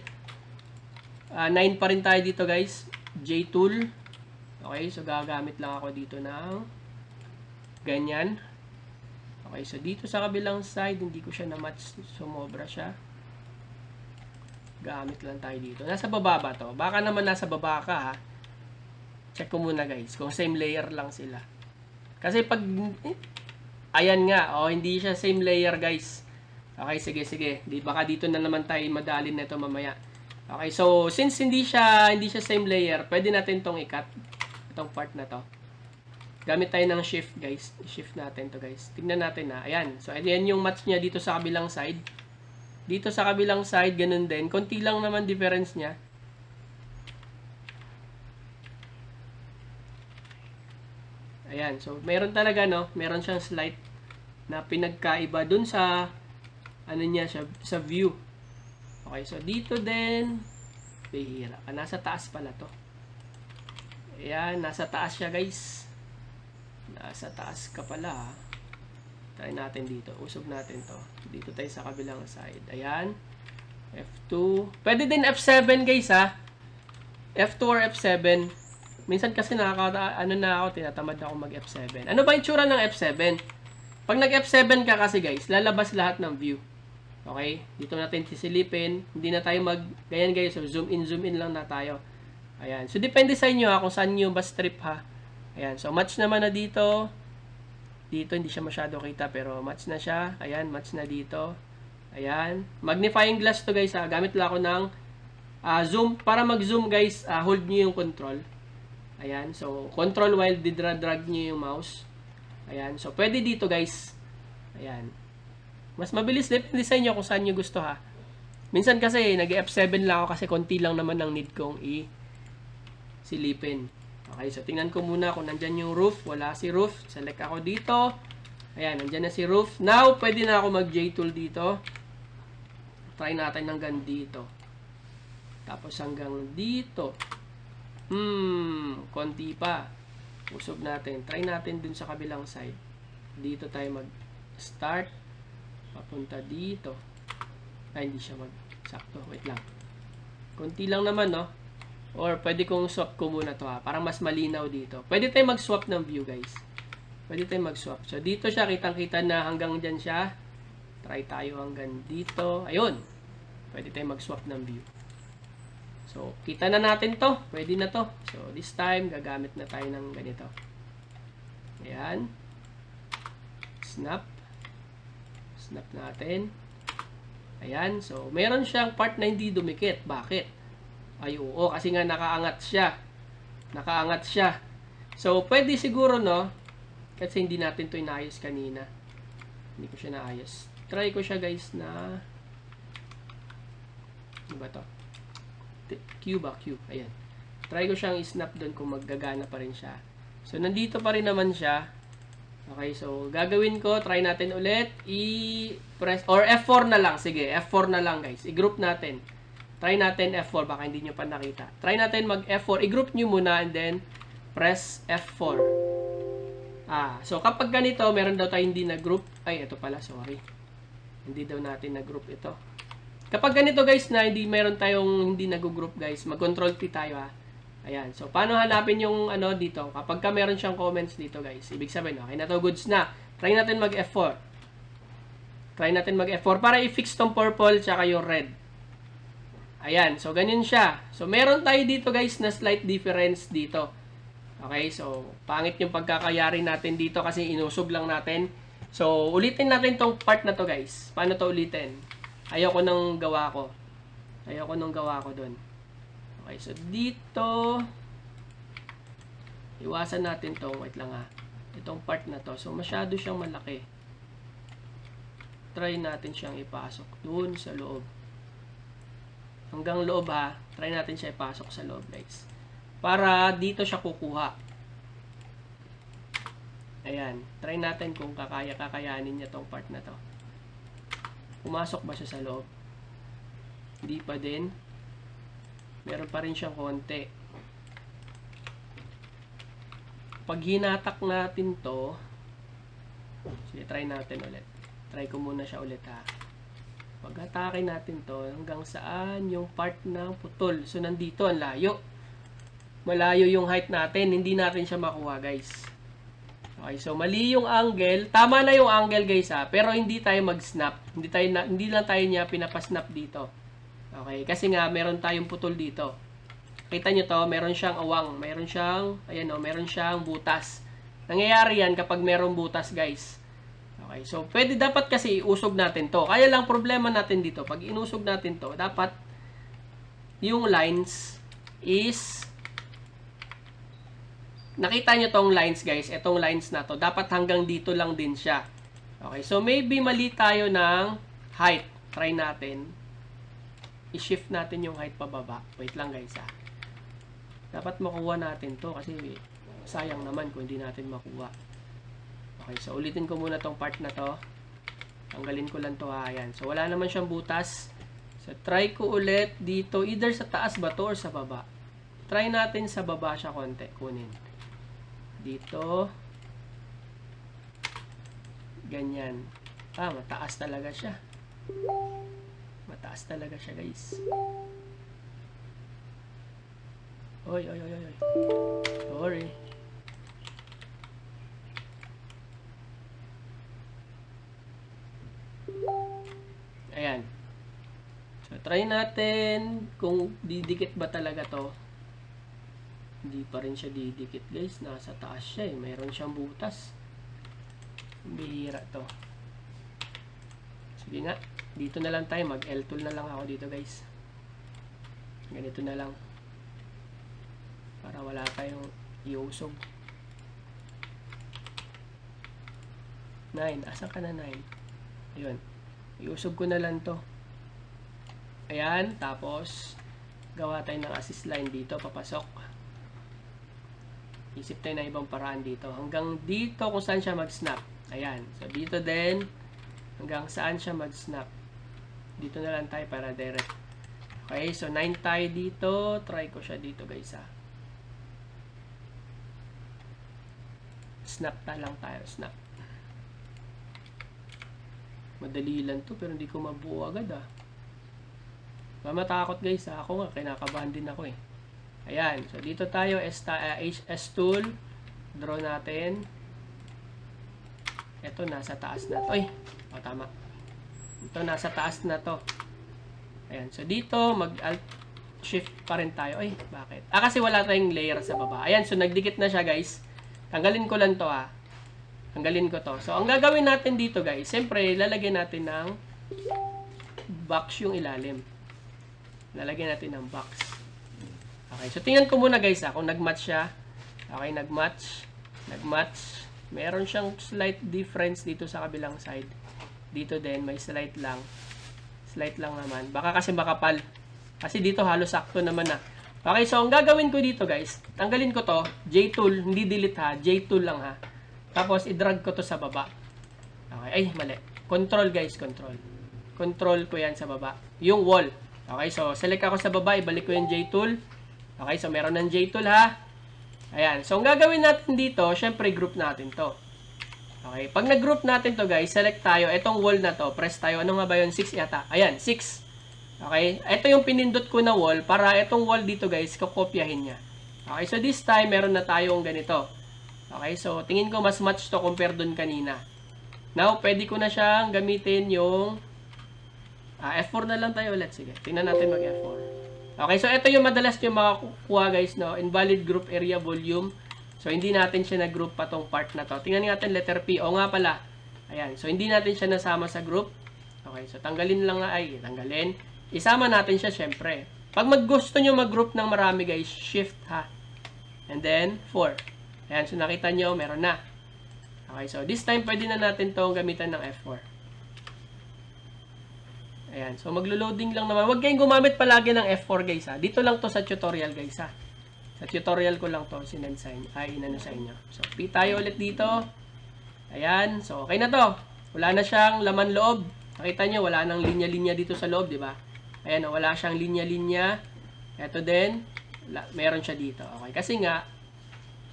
9 pa rin tayo dito guys, J-tool. Okay, so gagamit lang ako dito ng ganyan. Okay, so dito sa kabilang side, hindi ko siya na-match, sumobra siya. Gamit lang tayo dito. Nasa baba ba to? Baka naman nasa baba ka ha. Check ko muna guys, kung same layer lang sila. Kasi pag... ayan nga, hindi siya same layer guys. Okay, sige. Baka dito na naman tayo madalin nito mamaya. Okay, so since hindi siya same layer, pwede natin tong i-cut. Itong part na to. Gamit tayo ng shift guys. Shift natin to guys. Tingnan natin na. Ayan. So ayan yung match niya dito sa kabilang side. Dito sa kabilang side, ganun din. Konti lang naman difference niya. Ayan, so meron talaga no, meron siyang slight na pinagkaiba dun sa ano niya sa view. Okay, so dito din bihira. Nasa taas pala to. Ayan, nasa taas siya, guys. Nasa taas ka pala. Try natin dito. Usog natin to. Dito tayo sa kabilang side. Ayan. F2. Pwede din F7, guys, ha. F2 or F7. Minsan kasi tinatamad ako mag F7. Ano ba yung tsura ng F7? Pag nag F7 ka kasi guys, lalabas lahat ng view. Okay? Dito natin sisilipin. Hindi na tayo ganyan guys. So, zoom in lang na tayo. Ayan. So, depende sa inyo ha, kung saan nyo ba strip ha. Ayan. So, match naman na dito. Dito, hindi siya masyado kita, pero match na siya. Ayan, match na dito. Ayan. Magnifying glass to guys ha. Gamit lang ako ng zoom. Para mag-zoom guys, hold nyo yung control. Ayan, so control while drag nyo yung mouse. Ayan, so pwede dito guys. Ayan. Mas mabilis depende sa inyo kung saan nyo gusto ha. Minsan kasi nag F7 lang ako kasi konti lang naman ang need kong silipin. Okay, so tingnan ko muna kung nandyan yung roof. Wala si roof. Select ako dito. Ayan, nandyan na si roof. Now, pwede na ako mag J-tool dito. Try natin hanggang dito. Tapos hanggang dito. Konti pa. Usog natin. Try natin dun sa kabilang side. Dito tayo mag-start. Papunta dito. Ay, hindi siya mag-sakto. Wait lang. Konti lang naman, no? Or, pwede kong swap ko muna to, ha? Parang mas malinaw dito. Pwede tayo mag-swap ng view, guys. Pwede tayo mag-swap. So, dito siya. Kitang-kita na hanggang dyan siya. Try tayo hanggang dito. Ayun. Pwede tayo mag-swap ng view. So, kita na natin to. Pwede na to. So, this time, gagamit na tayo ng ganito. Ayan. Snap. Snap natin. Ayan. So, meron siyang part na hindi dumikit. Bakit? Ay, oo. Kasi nga nakaangat siya. Nakaangat siya. So, pwede siguro, no? Kasi hindi natin to inayos kanina. Hindi ko siya naayos. Try ko siya, guys, na... Ano ba to? Q ba? Q. Ayan. Try ko siyang i-snap doon kung maggagana pa rin siya. So, nandito pa rin naman siya. Okay, so, gagawin ko, try natin ulit. I-press, or F4 na lang. Sige, F4 na lang, guys. I-group natin. Try natin F4, baka hindi nyo pa nakita. Try natin mag F4, i-group nyo muna and then press F4. So kapag ganito, meron daw tayo hindi na-group. Ay, ito pala, sorry. Hindi daw natin na-group ito. Kapag ganito guys na hindi meron tayong hindi nag-group guys, mag-control T tayo ha. Ayan. So, paano hanapin yung ano dito? Kapag ka meron siyang comments dito guys, ibig sabihin, okay na to, goods na. Try natin mag F4. Try natin mag F4 para i-fix tong purple tsaka yung red. Ayan. So, ganyan siya. So, meron tayo dito guys na slight difference dito. Okay. So, pangit yung pagkakayari natin dito kasi inusog lang natin. So, ulitin natin tong part na to guys. Paano to ulitin? Ayoko nang gawa ko. Ayoko nang gawa ko dun. Okay. So, dito iwasan natin to. Wait lang ha. Itong part na to. So, masyado siyang malaki. Try natin siyang ipasok dun sa loob. Hanggang loob ha. Try natin siya ipasok sa loob guys. Para dito siya kukuha. Ayan. Try natin kung kakayanin niya tong part na to. Pumasok ba siya sa loob? Hindi pa din. Meron pa rin siyang konti. Pag hinatak natin to, sige, try natin ulit. Try ko muna siya ulit ha. Pag atake natin to, hanggang saan yung part ng putol. So, nandito, ang layo. Malayo yung height natin. Hindi natin siya makuha, guys. Okay, so, mali yung angle. Tama na yung angle, guys, ha. Pero, hindi tayo mag-snap. Hindi lang tayo niya pinapasnap dito. Okay, kasi nga, meron tayong putol dito. Kita nyo to, meron siyang awang. Meron siyang, ayan o, meron siyang butas. Nangyayari yan kapag merong butas, guys. Okay, so pwede dapat kasi iusog natin to. Kaya lang problema natin dito, pag inusog natin to, dapat yung lines is, nakita nyo tong lines guys, etong lines na to, dapat hanggang dito lang din siya. Okay, so maybe mali tayo ng height. Try natin. I-shift natin yung height pababa. Wait lang guys ha. Dapat makuha natin to kasi sayang naman kung hindi natin makuha. Okay, so ulitin ko muna tong part na to. Tanggalin ko lang to ha. Ayan. So wala naman siyang butas. So try ko ulit dito. Either sa taas ba to or sa baba. Try natin sa baba siya konti. Kunin. Dito. Ganyan. Mataas talaga siya. Mataas talaga siya guys. Oy. Sorry. Ayan. So, try natin kung didikit ba talaga to. Hindi pa rin siya didikit, guys. Nasa taas siya eh. Mayroon siyang butas. Bihira to. Sige nga. Dito na lang tayo. Mag-L tool na lang ako dito, guys. Ganito na lang. Para wala tayong iusog. 9. Asan ka na 9? Ayun. Iusog ko na lang to. Ayan. Tapos, gawa tayo ng assist line dito. Papasok. Isip tayo na ibang paraan dito. Hanggang dito kung saan siya mag-snap. Ayan. So, dito din. Hanggang saan siya mag-snap. Dito na lang tayo para direct. Okay. So, 9 tayo dito. Try ko siya dito guys ha. Snap na lang tayo. Snap. Madali lang to pero hindi ko mabuo agad ah. Matakot guys ah. Ako nga kinakabahan din ako eh. Ayan. So dito tayo S tool. Draw natin. Ito nasa taas na to. Ay. Tama. Ito nasa taas na to. Ayan. So dito mag alt shift pa rin tayo. Ay. Bakit? Kasi wala tayong layer sa baba. Ayan. So nagdikit na siya guys. Tanggalin ko lang to ah. Tanggalin ko to. So, ang gagawin natin dito guys, siyempre, lalagyan natin ng box yung ilalim. Lalagyan natin ng box. Okay, so tingnan ko muna guys kung nag-match siya. Okay, nag-match. Nag-match. Meron siyang slight difference dito sa kabilang side. Dito din, may slight lang. Slight lang naman. Baka kasi makapal. Kasi dito halos sakto naman na. Okay, so ang gagawin ko dito guys, tanggalin ko to, J-tool, hindi delete ha, J-tool lang ha. Tapos, i-drag ko to sa baba. Okay. Ay, mali. Control, guys. Control. Control ko yan sa baba. Yung wall. Okay, so select ako sa baba, ibalik ko yung J-tool. Okay, so meron ng J-tool ha. Ayan, so ang gagawin natin dito, syempre group natin to. Okay, pag nag-group natin to guys, select tayo, itong wall na to, press tayo, ano nga ba yun? 6 yata. Ayan, 6. Okay, ito yung pinindot ko na wall, para itong wall dito guys, kokopyahin niya. Okay, so this time, meron na tayong ganito. Okay, so tingin ko mas match to compare dun kanina. Now, pwede ko na siyang gamitin yung F4 na lang tayo ulit. Sige, tingnan natin mag F4. Okay, so ito yung madalas nyo makakuha guys, no? Invalid group area volume. So, hindi natin siya na-group pa tong part na to. Tingnan natin letter P. O nga pala. Ayan, so hindi natin siya nasama sa group. Okay, so tanggalin lang nga, tanggalin. Isama natin siya syempre. Pag gusto nyo mag-group ng marami guys, shift ha. And then, 4. Ayan, so nakita nyo, meron na. Okay, so this time, pwede na natin itong gamitan ng F4. Ayan, so maglo-loading lang naman. Huwag kayong gumamit palagi ng F4 guys ha. Dito lang to sa tutorial guys ha. Sa tutorial ko lang to inano sa inyo. So, P tayo ulit dito. Ayan, so okay na to. Wala na siyang laman loob. Nakita nyo, wala nang linya-linya dito sa loob, di ba? Ayan, wala siyang linya-linya. Ito din, meron siya dito. Okay, kasi nga,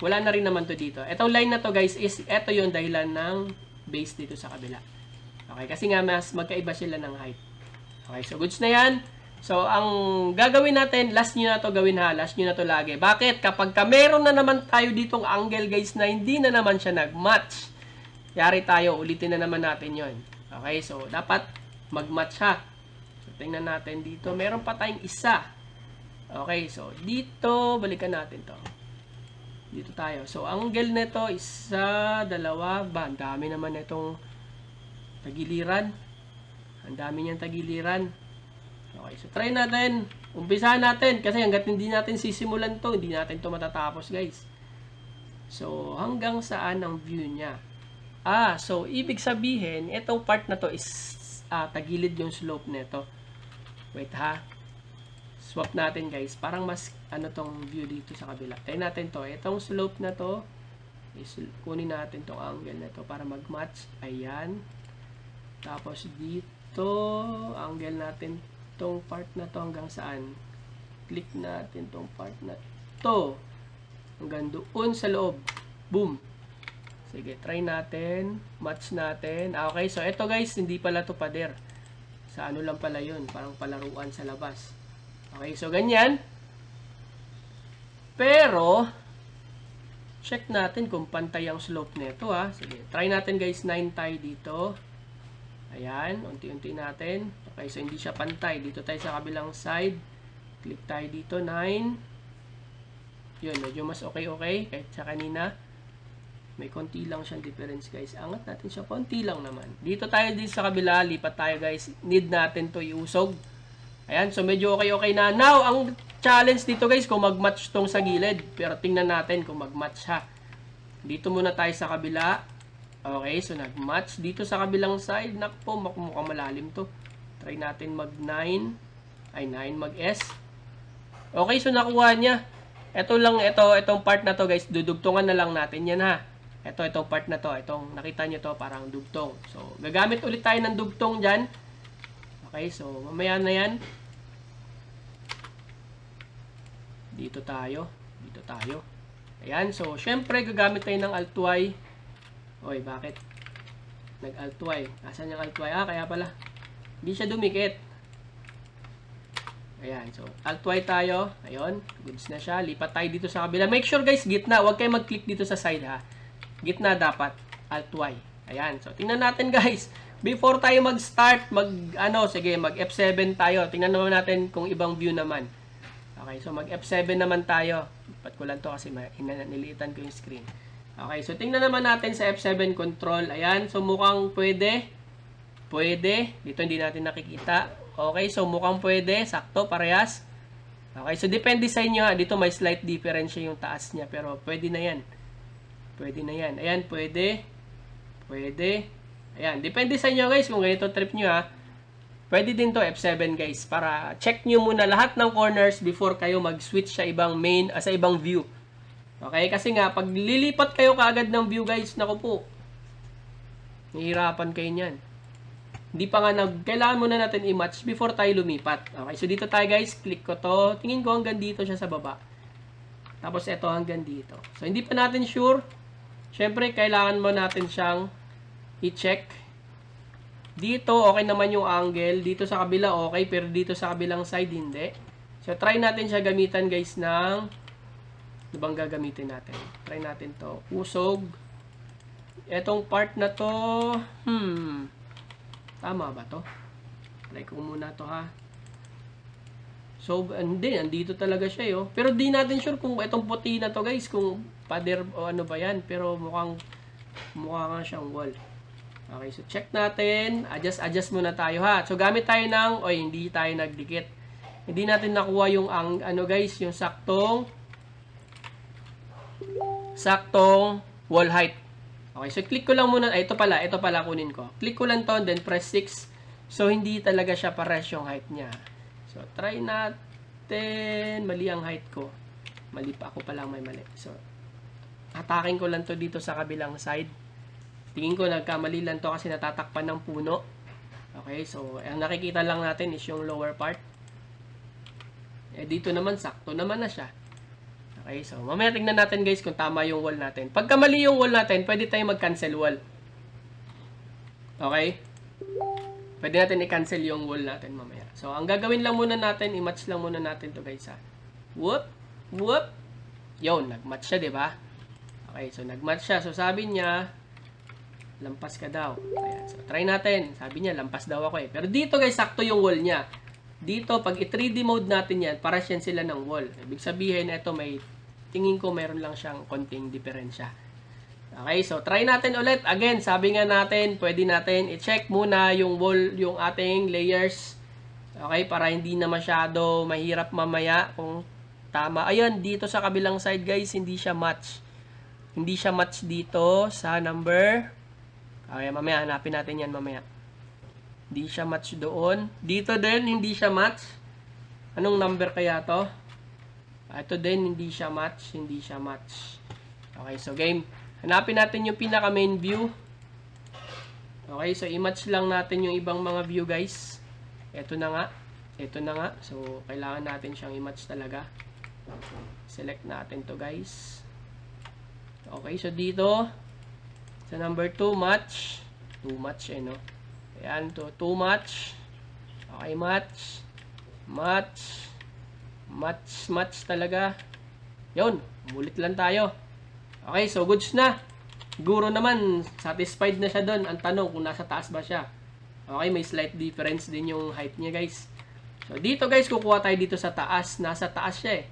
wala na rin naman to dito. Itong line na to guys, ito yung dahilan ng base dito sa kabila. Okay, kasi nga mas magkaiba sila ng height. Okay, so goods na yan. So, ang gagawin natin, last nyo na to gawin ha. Last nyo na to lagi. Bakit? Kapag meron na naman tayo ditong angle guys na hindi na naman siya nag-match. Yari tayo, ulitin na naman natin yon. Okay, so dapat mag-match ha. So, tingnan natin dito. Meron pa tayong isa. Okay, so dito, balikan natin to. Dito tayo. So, angle nito, isa, dalawa, ba? Ang dami naman itong tagiliran. Ang dami niyang tagiliran. Okay, so try natin. Umpisahan natin. Kasi hanggat hindi natin sisimulan to, hindi natin to matatapos guys. So, hanggang saan ang view niya? So, ibig sabihin, itong part na to is tagilid yung slope nito. Wait ha. Swap natin guys. Parang mas tong view dito sa kabila. Try natin to. Itong slope na to, is kunin natin tong angle na to para mag-match. Ayan. Tapos dito, angle natin tong part na to hanggang saan. Click natin tong part na to. Hanggang doon sa loob. Boom. Sige, try natin. Match natin. Okay, so ito guys, hindi pala to pader. Sa ano lang pala yun. Parang palaruan sa labas. Okay, so ganyan. Pero, check natin kung pantay ang slope nito ha. Sige, try natin guys, 9 tayo dito. Ayan, unti-unti natin. Okay, so hindi siya pantay. Dito tayo sa kabilang side. Click tayo dito, 9. Yun, medyo mas okay-okay. Kahit sa kanina, may konti lang siyang difference guys. Angat natin siya, konti lang naman. Dito tayo din sa kabila, lipat tayo guys. Need natin to iusog. Ayan, so medyo okay-okay na. Now, ang challenge dito guys, kung mag-match tong sa gilid. Pero tingnan natin kung mag-match ha. Dito muna tayo sa kabila. Okay, so nag-match. Dito sa kabilang side, nakpo, mukhang malalim to. Try natin mag-9. Ay, 9 mag-S. Okay, so nakuha niya. Itong part na to guys, dudugtungan na lang natin yan ha. Itong part na to. Itong, nakita nyo to, parang dugtong. So, gagamit ulit tayo ng dugtong dyan. Okay, so mamaya na yan. Dito tayo. Dito tayo. Ayan, so syempre gagamit tayo ng Alt-Y. Oy, bakit? Nag-Alt-Y. Asan yung Alt-Y? Kaya pala. Hindi siya dumikit. Ayan, so Alt-Y tayo. Ayun, goods na siya. Lipat tayo dito sa kabila. Make sure guys, gitna. Huwag kayo mag-click dito sa side ha. Gitna dapat. Alt-Y. Ayan, so tingnan natin guys. Before tayo mag-start, sige, mag F7 tayo. Tingnan naman natin kung ibang view naman. Okay, so mag F7 naman tayo. Lipat ko lang to kasi niliitan ko yung screen. Okay, so tingnan naman natin sa F7 control. Ayan, so mukhang pwede. Pwede. Dito hindi natin nakikita. Okay, so mukhang pwede. Sakto, parehas. Okay, so depende sa inyo. Dito may slight difference yung taas niya. Pero pwede na yan. Pwede na yan. Ayan, pwede. Pwede. Ayan, depende sa inyo guys kung ganito trip nyo ha. Pwede din to F7 guys. Para check nyo muna lahat ng corners before kayo mag-switch sa ibang sa ibang view. Okay, kasi nga, pag lilipat kayo kaagad ng view guys, naku po, nahihirapan kayo niyan. Hindi pa nga kailangan muna natin i-match before tayo lumipat. Okay, so dito tayo guys, click ko to. Tingin ko hanggang dito siya sa baba. Tapos ito hanggang dito. So hindi pa natin sure. Syempre, kailangan mo natin siyang i-check. Dito, okay naman yung angle. Dito sa kabila, okay. Pero dito sa kabilang side, hindi. So, try natin siya gamitan guys ng ano bang gagamitin natin? Try natin to. Usog. Etong part na to, tama ba to? Try ko muna to ha. So, hindi, andito talaga siya yo. Pero di natin sure kung itong puti na to guys, kung pader o ano ba yan. Pero mukha nga siyang wall. Okay, so check natin. Adjust muna tayo ha. So, gamit tayo ng, hindi tayo nagdikit. Hindi natin nakuha yung, ano guys, yung saktong wall height. Okay, so click ko lang muna. Ito pala kunin ko. Click ko lang to, then press 6. So, hindi talaga siya pares yung height niya. So, try natin. Mali ang height ko. Mali pa. Ako palang may mali. So, atakin ko lang to dito sa kabilang side. Tingin ko nagkamali lang to kasi natatakpan ng puno. Okay, so, ang nakikita lang natin is yung lower part. Dito naman, sakto naman na siya. Okay, so, mamaya tingnan natin guys kung tama yung wall natin. Pagka mali yung wall natin, pwede tayong mag-cancel wall. Okay? Pwede natin i-cancel yung wall natin mamaya. So, ang gagawin lang muna natin, i-match lang muna natin to guys ha. Whoop! Whoop! Yun, nag-match siya, diba? Okay, so nag-match siya. So, sabi niya, lampas ka daw. Ayan, so try natin. Sabi niya, lampas daw ako eh. Pero dito guys, sakto yung wall niya. Dito, pag i-3D mode natin yan, para siyan sila ng wall. Ibig sabihin, ito tingin ko meron lang siyang konting diferensya. Okay, so try natin ulit. Again, sabi nga natin, pwede natin i-check muna yung wall, yung ating layers. Okay, para hindi na masyado mahirap mamaya kung tama. Ayun, dito sa kabilang side guys, hindi siya match. Hindi siya match dito sa number. Okay, mamaya, hanapin natin yan mamaya. Hindi siya match doon. Dito din, hindi siya match. Anong number kaya to? Ito din, hindi siya match. Hindi siya match. Okay, so game. Hanapin natin yung pinaka main view. Okay, so i-match lang natin yung ibang mga view guys. Ito na nga. Ito na nga. So, kailangan natin siyang i-match talaga. Select natin to guys. Okay, so dito, sa number 2, match. 2 match no? Ayan, 2 match. Okay, match. Match. Match talaga. Yun, umulit lang tayo. Okay, so goods na. Siguro naman, satisfied na siya doon. Ang tanong kung nasa taas ba siya. Okay, may slight difference din yung height niya guys. So, dito guys, kukuha tayo dito sa taas. Nasa taas siya eh.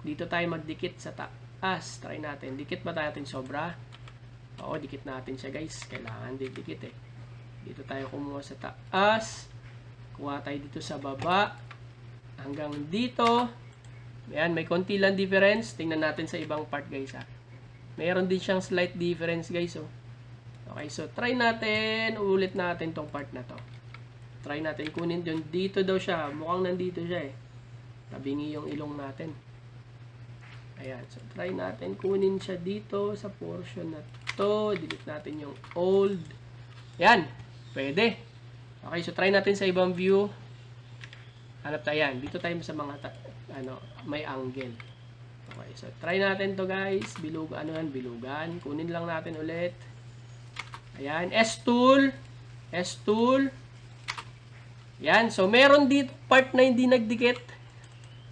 Dito tayo magdikit sa taas. Try natin. Dikit ba tayo natin sobra? Oo, dikit natin siya guys. Kailangan dikit eh. Dito tayo kumuha sa taas. Kuha tayo dito sa baba. Hanggang dito. Ayan, may konti lang difference. Tingnan natin sa ibang part guys ha. Mayroon din siyang slight difference guys oh. Okay, so try natin. Ulit natin tong part na to. Try natin kunin dun. Dito daw siya. Mukhang nandito siya eh. Tabingi yung ilong natin. Ayan, so try natin kunin siya dito sa portion na to. Delete natin yung old. Ayan, pwede. Okay, so try natin sa ibang view. Hanap tayo yan. Dito tayo sa mga may angle. Okay, so try natin to guys. Bilugan. Kunin lang natin ulit. Ayan, S-tool. Ayan, so meron dito part na hindi nagdikit.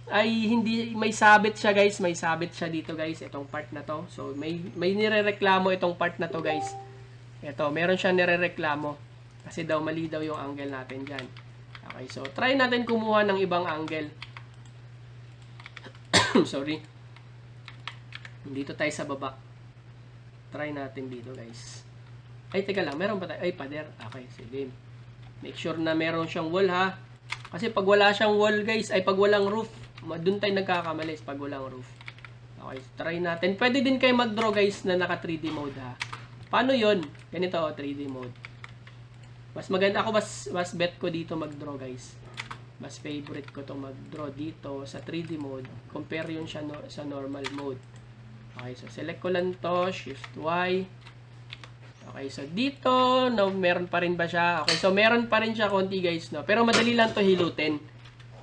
Ay hindi, may sabit siya guys. May sabit siya dito guys. Itong part na to. So may nirereklamo itong part na to guys. Ito, meron siya nirereklamo. Kasi daw mali daw yung angle natin dyan. Okay, so try natin kumuha ng ibang angle. Sorry. Dito tayo sa baba. Try natin dito guys. Ay, teka lang. Meron pa tayo? Ay, pader. Okay, sige. Make sure na meron siyang wall ha. Kasi pag wala siyang wall guys, ay pag walang roof, doon tayo nagkakamali pag walang roof. Okay, try natin. Pwede din kayo mag-draw guys na naka 3D mode ha. Paano yun? Ganito 3D mode. Mas maganda ako, mas bet ko dito mag-draw guys. Mas favorite ko to mag-draw dito sa 3D mode. Compare yun siya sa normal mode. Okay, so select ko lang to, Shift Y. Okay, so dito, no, meron pa rin ba siya? Okay, so meron pa rin siya konti guys, no? Pero madali lang to hilutin.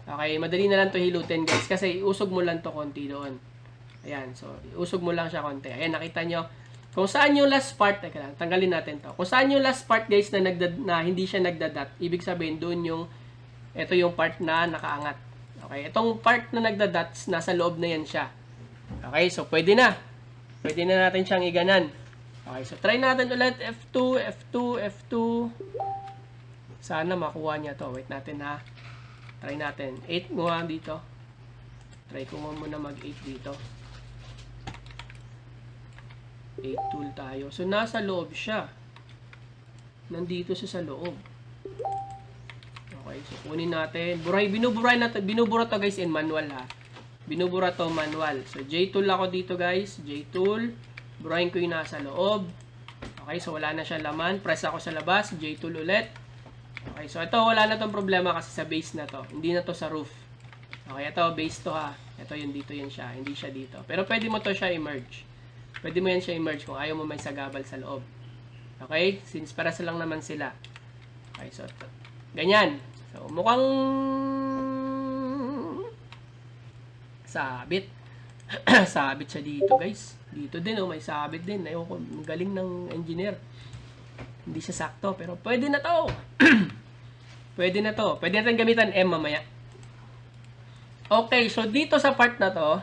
Okay, madali na lang to hilutin guys kasi iusog mo lang to konti doon. Ayan, so iusog mo lang siya konti. Ayan, nakita nyo. Kung saan yung last part, teka lang, tanggalin natin to. Kung saan yung last part guys na hindi siya nagdadat, ibig sabihin doon yung, ito yung part na nakaangat. Okay, itong part na nagdadots, nasa loob na yan siya. Okay, so pwede na. Pwede na natin siyang iganan. Okay, so try natin ulit. F2, F2, F2. Sana makuha niya to. Wait natin ha. Try natin. 8 mo nga dito. Try ko muna mag-8 dito. 8 tool tayo. So, nasa loob siya. Nandito siya sa loob. Okay, so kunin natin. Binubura to guys in manual ha. Binubura to manual. So, J-tool ako dito guys. J-tool. Burahin ko yung nasa loob. Okay, so wala na siya laman. Press ako sa labas. J-tool ulit. Okay, so ito wala na tong problema kasi sa base na to. Hindi na to sa roof. Okay, ito base to ha. Ito yung dito yan siya. Hindi siya dito. Pero pwede mo to siya i-merge. Pwede mo yan siya i-merge kung ayaw mo may sagabal sa loob. Okay? Since para sa lang naman sila. Okay, so ito. Ganyan. So, mukhang sabit. Sabit siya dito, guys. Dito din, oh, may sabit din. Ayaw ko, galing ng engineer. Hindi siya sakto, pero pwede na to. Pwede na to. Pwede natin gamitan M mamaya. Okay, so dito sa part na to,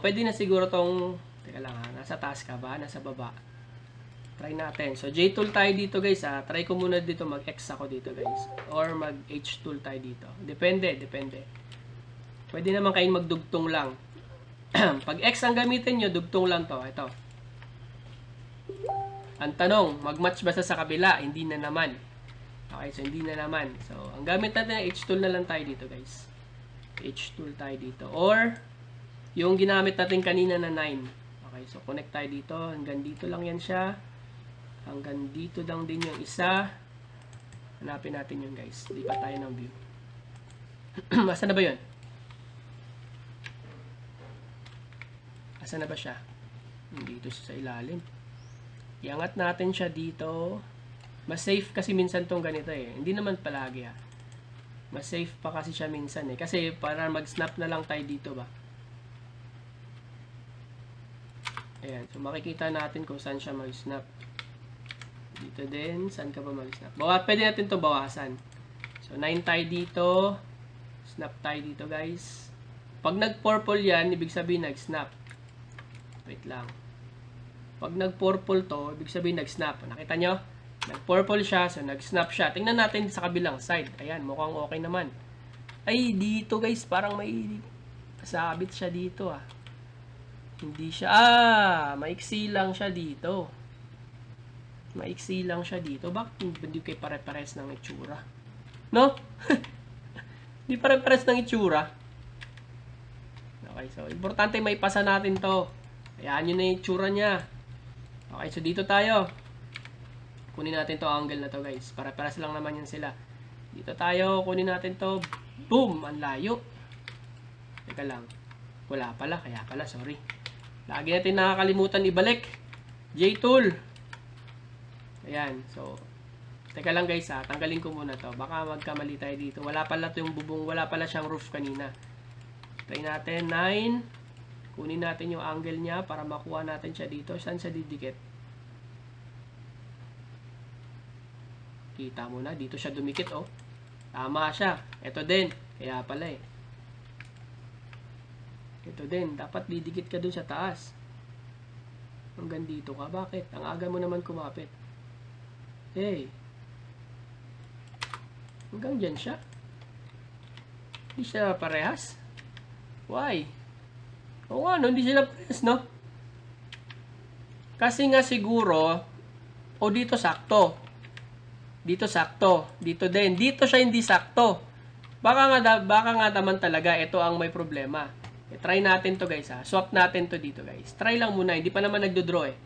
pwede na siguro tong, teka lang ha, nasa taas ka ba? Nasa baba. Try natin. So, J-tool tayo dito, guys, ha. Try ko muna dito, mag-X ako dito, guys. Or mag-H-tool tayo dito. Depende. Pwede naman kayong magdugtong lang. Pag X ang gamitin nyo, dugtong lang to. Ito. Ang tanong, mag-match ba sa kabila? Hindi na naman. Okay, so hindi na naman. So, ang gamit natin, H-tool na lang tayo dito, guys. H-tool tayo dito. Or, yung ginamit natin kanina na 9. Okay, so connect tayo dito. Hanggang dito lang yan siya. Hanggang dito lang din yung isa. Hanapin natin yun, guys. Lipat tayo ng view. Asan na ba yun? Asan na ba siya? Dito sa ilalim. Iangat natin siya dito. Mas safe kasi minsan tong ganito eh. Hindi naman palagi ha. Mas safe pa kasi siya minsan eh. Kasi para mag-snap na lang tayo dito ba. Ayan. So makikita natin kung saan siya mag-snap. Dito din. Saan ka ba mag-snap? Pwede natin to bawasan. So 9 tayo dito. Snap tayo dito guys. Pag nag-purple yan, ibig sabihin nag-snap. Wait lang. Pag nag-purple to, ibig sabihin nag-snap. Nakita nyo? Nag-purple siya, so nag-snap siya. Tingnan natin sa kabilang side. Ayan, mukhang okay naman. Ay, dito guys, parang may sabit siya dito ah. Hindi siya, maiksi lang siya dito. Maiksi lang siya dito. Bakit hindi kayo pare-pares ng itsura? No? Hindi pare-pares ng itsura. Okay, so importante may pasa natin to. Ayan, yun na yung itsura niya. Okay, so dito tayo. Kunin natin to angle na to guys. Para-paras lang naman yan sila. Dito tayo. Kunin natin to. Boom! Ang layo. Teka lang. Wala pala. Kaya pala. Sorry. Lagi natin nakakalimutan ibalik. J-tool. Ayan. So, teka lang guys ha. Tanggalin ko muna to. Baka magkamali tayo dito. Wala pala to yung bubong. Wala pala siyang roof kanina. Try natin. 9. Kunin natin yung angle niya para makuha natin siya dito. Saan siya didikit? Kita mo na, dito siya dumikit, oh. Tama siya. Ito din. Kaya pala eh. Ito din. Dapat didikit ka dun sa taas. Hanggang dito ka. Bakit? Ang aga mo naman kumapit. Hey. Hanggang dyan siya. Hindi siya parehas. Why? Oo nga, no? Hindi sila parehas, no? Kasi nga siguro, o dito sakto. Dito sakto. Dito din. Dito siya hindi sakto. Baka nga naman talaga ito ang may problema. Try natin to guys ha. Swap natin to dito guys. Try lang muna. Hindi pa naman nagdo-draw eh.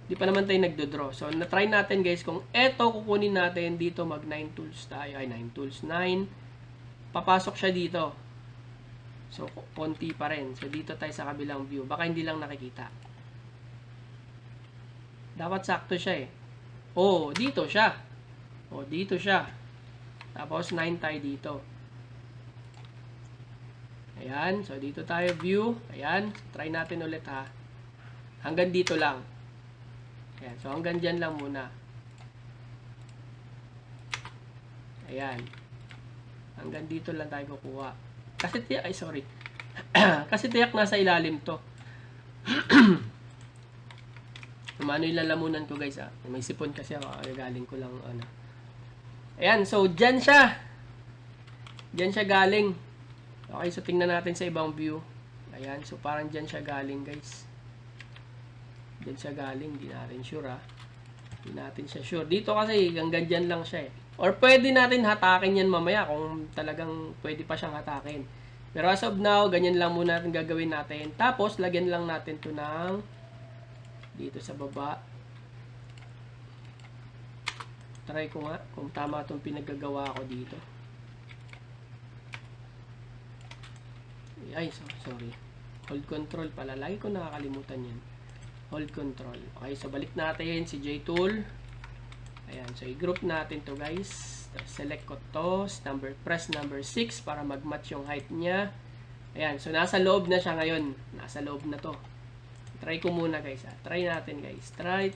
Hindi pa naman tayo nagdo-draw. So na-try natin guys kung eto kukunin natin dito mag 9 tools tayo. Ay 9 tools. 9. Papasok siya dito. So konti pa rin. So dito tayo sa kabilang view. Baka hindi lang nakikita. Dapat sakto siya eh. Oh, dito siya. Oh, dito siya. Tapos 9 tayo dito. Ayan. So, dito tayo view. Ayan. Try natin ulit ha. Hanggang dito lang. Ayan. So, hanggang dyan lang muna. Ayan. Hanggang dito lang tayo kukuha. Kasi tiyak, ay sorry. Kasi tiyak nasa ilalim to. Ano yung lalamunan ko guys ha. May sipon kasi ako. Galing ko lang ano. Ayan, so dyan siya. Dyan siya galing. Okay, so tingnan natin sa ibang view. Ayan, so parang dyan siya galing guys. Dyan siya galing, di natin sure ha. Di natin siya sure. Dito kasi hanggang dyan lang siya eh. Or pwede natin hatakin yan mamaya kung talagang pwede pa siyang hatakin. Pero as of now, ganyan lang muna natin gagawin natin. Tapos, lagyan lang natin to ng dito sa baba. Try ko nga kung tama itong pinaggagawa ko dito. Ay, sorry. Hold control pala. Lagi ko nakakalimutan yan. Hold control. Okay, so balik natin si JTool. Ayan, so i-group natin to guys. Select ko to. Press number 6 para mag-match yung height niya. Ayan, so nasa loob na siya ngayon. Nasa loob na to. Try ko muna guys ha. Try natin guys. Try.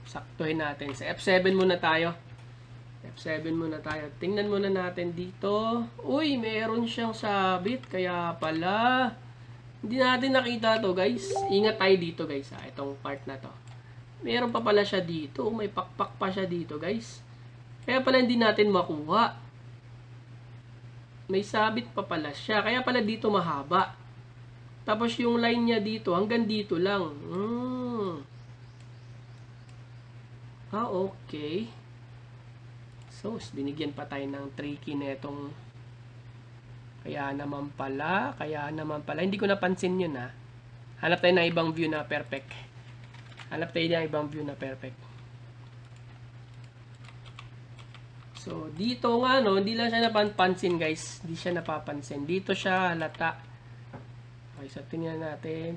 Saktuhin natin. Sa F7 muna tayo. F7 muna tayo. Tingnan muna natin dito. Uy, meron siyang sabit. Kaya pala. Hindi natin nakita to guys. Ingat tayo dito guys ha. Itong part na to. Meron pa pala siya dito. May pakpak pa siya dito guys. Kaya pala hindi natin makuha. May sabit pa pala siya. Kaya pala dito mahaba. Tapos yung line niya dito, hanggang dito lang. Okay. So, binigyan pa tayo ng tricky na itong kaya naman pala. Hindi ko napansin yun ha. Hanap tayo ng ibang view na perfect. So, dito nga no, hindi lang siya napapansin guys. Hindi siya napapansin. Dito siya halata. Okay, so tingnan natin.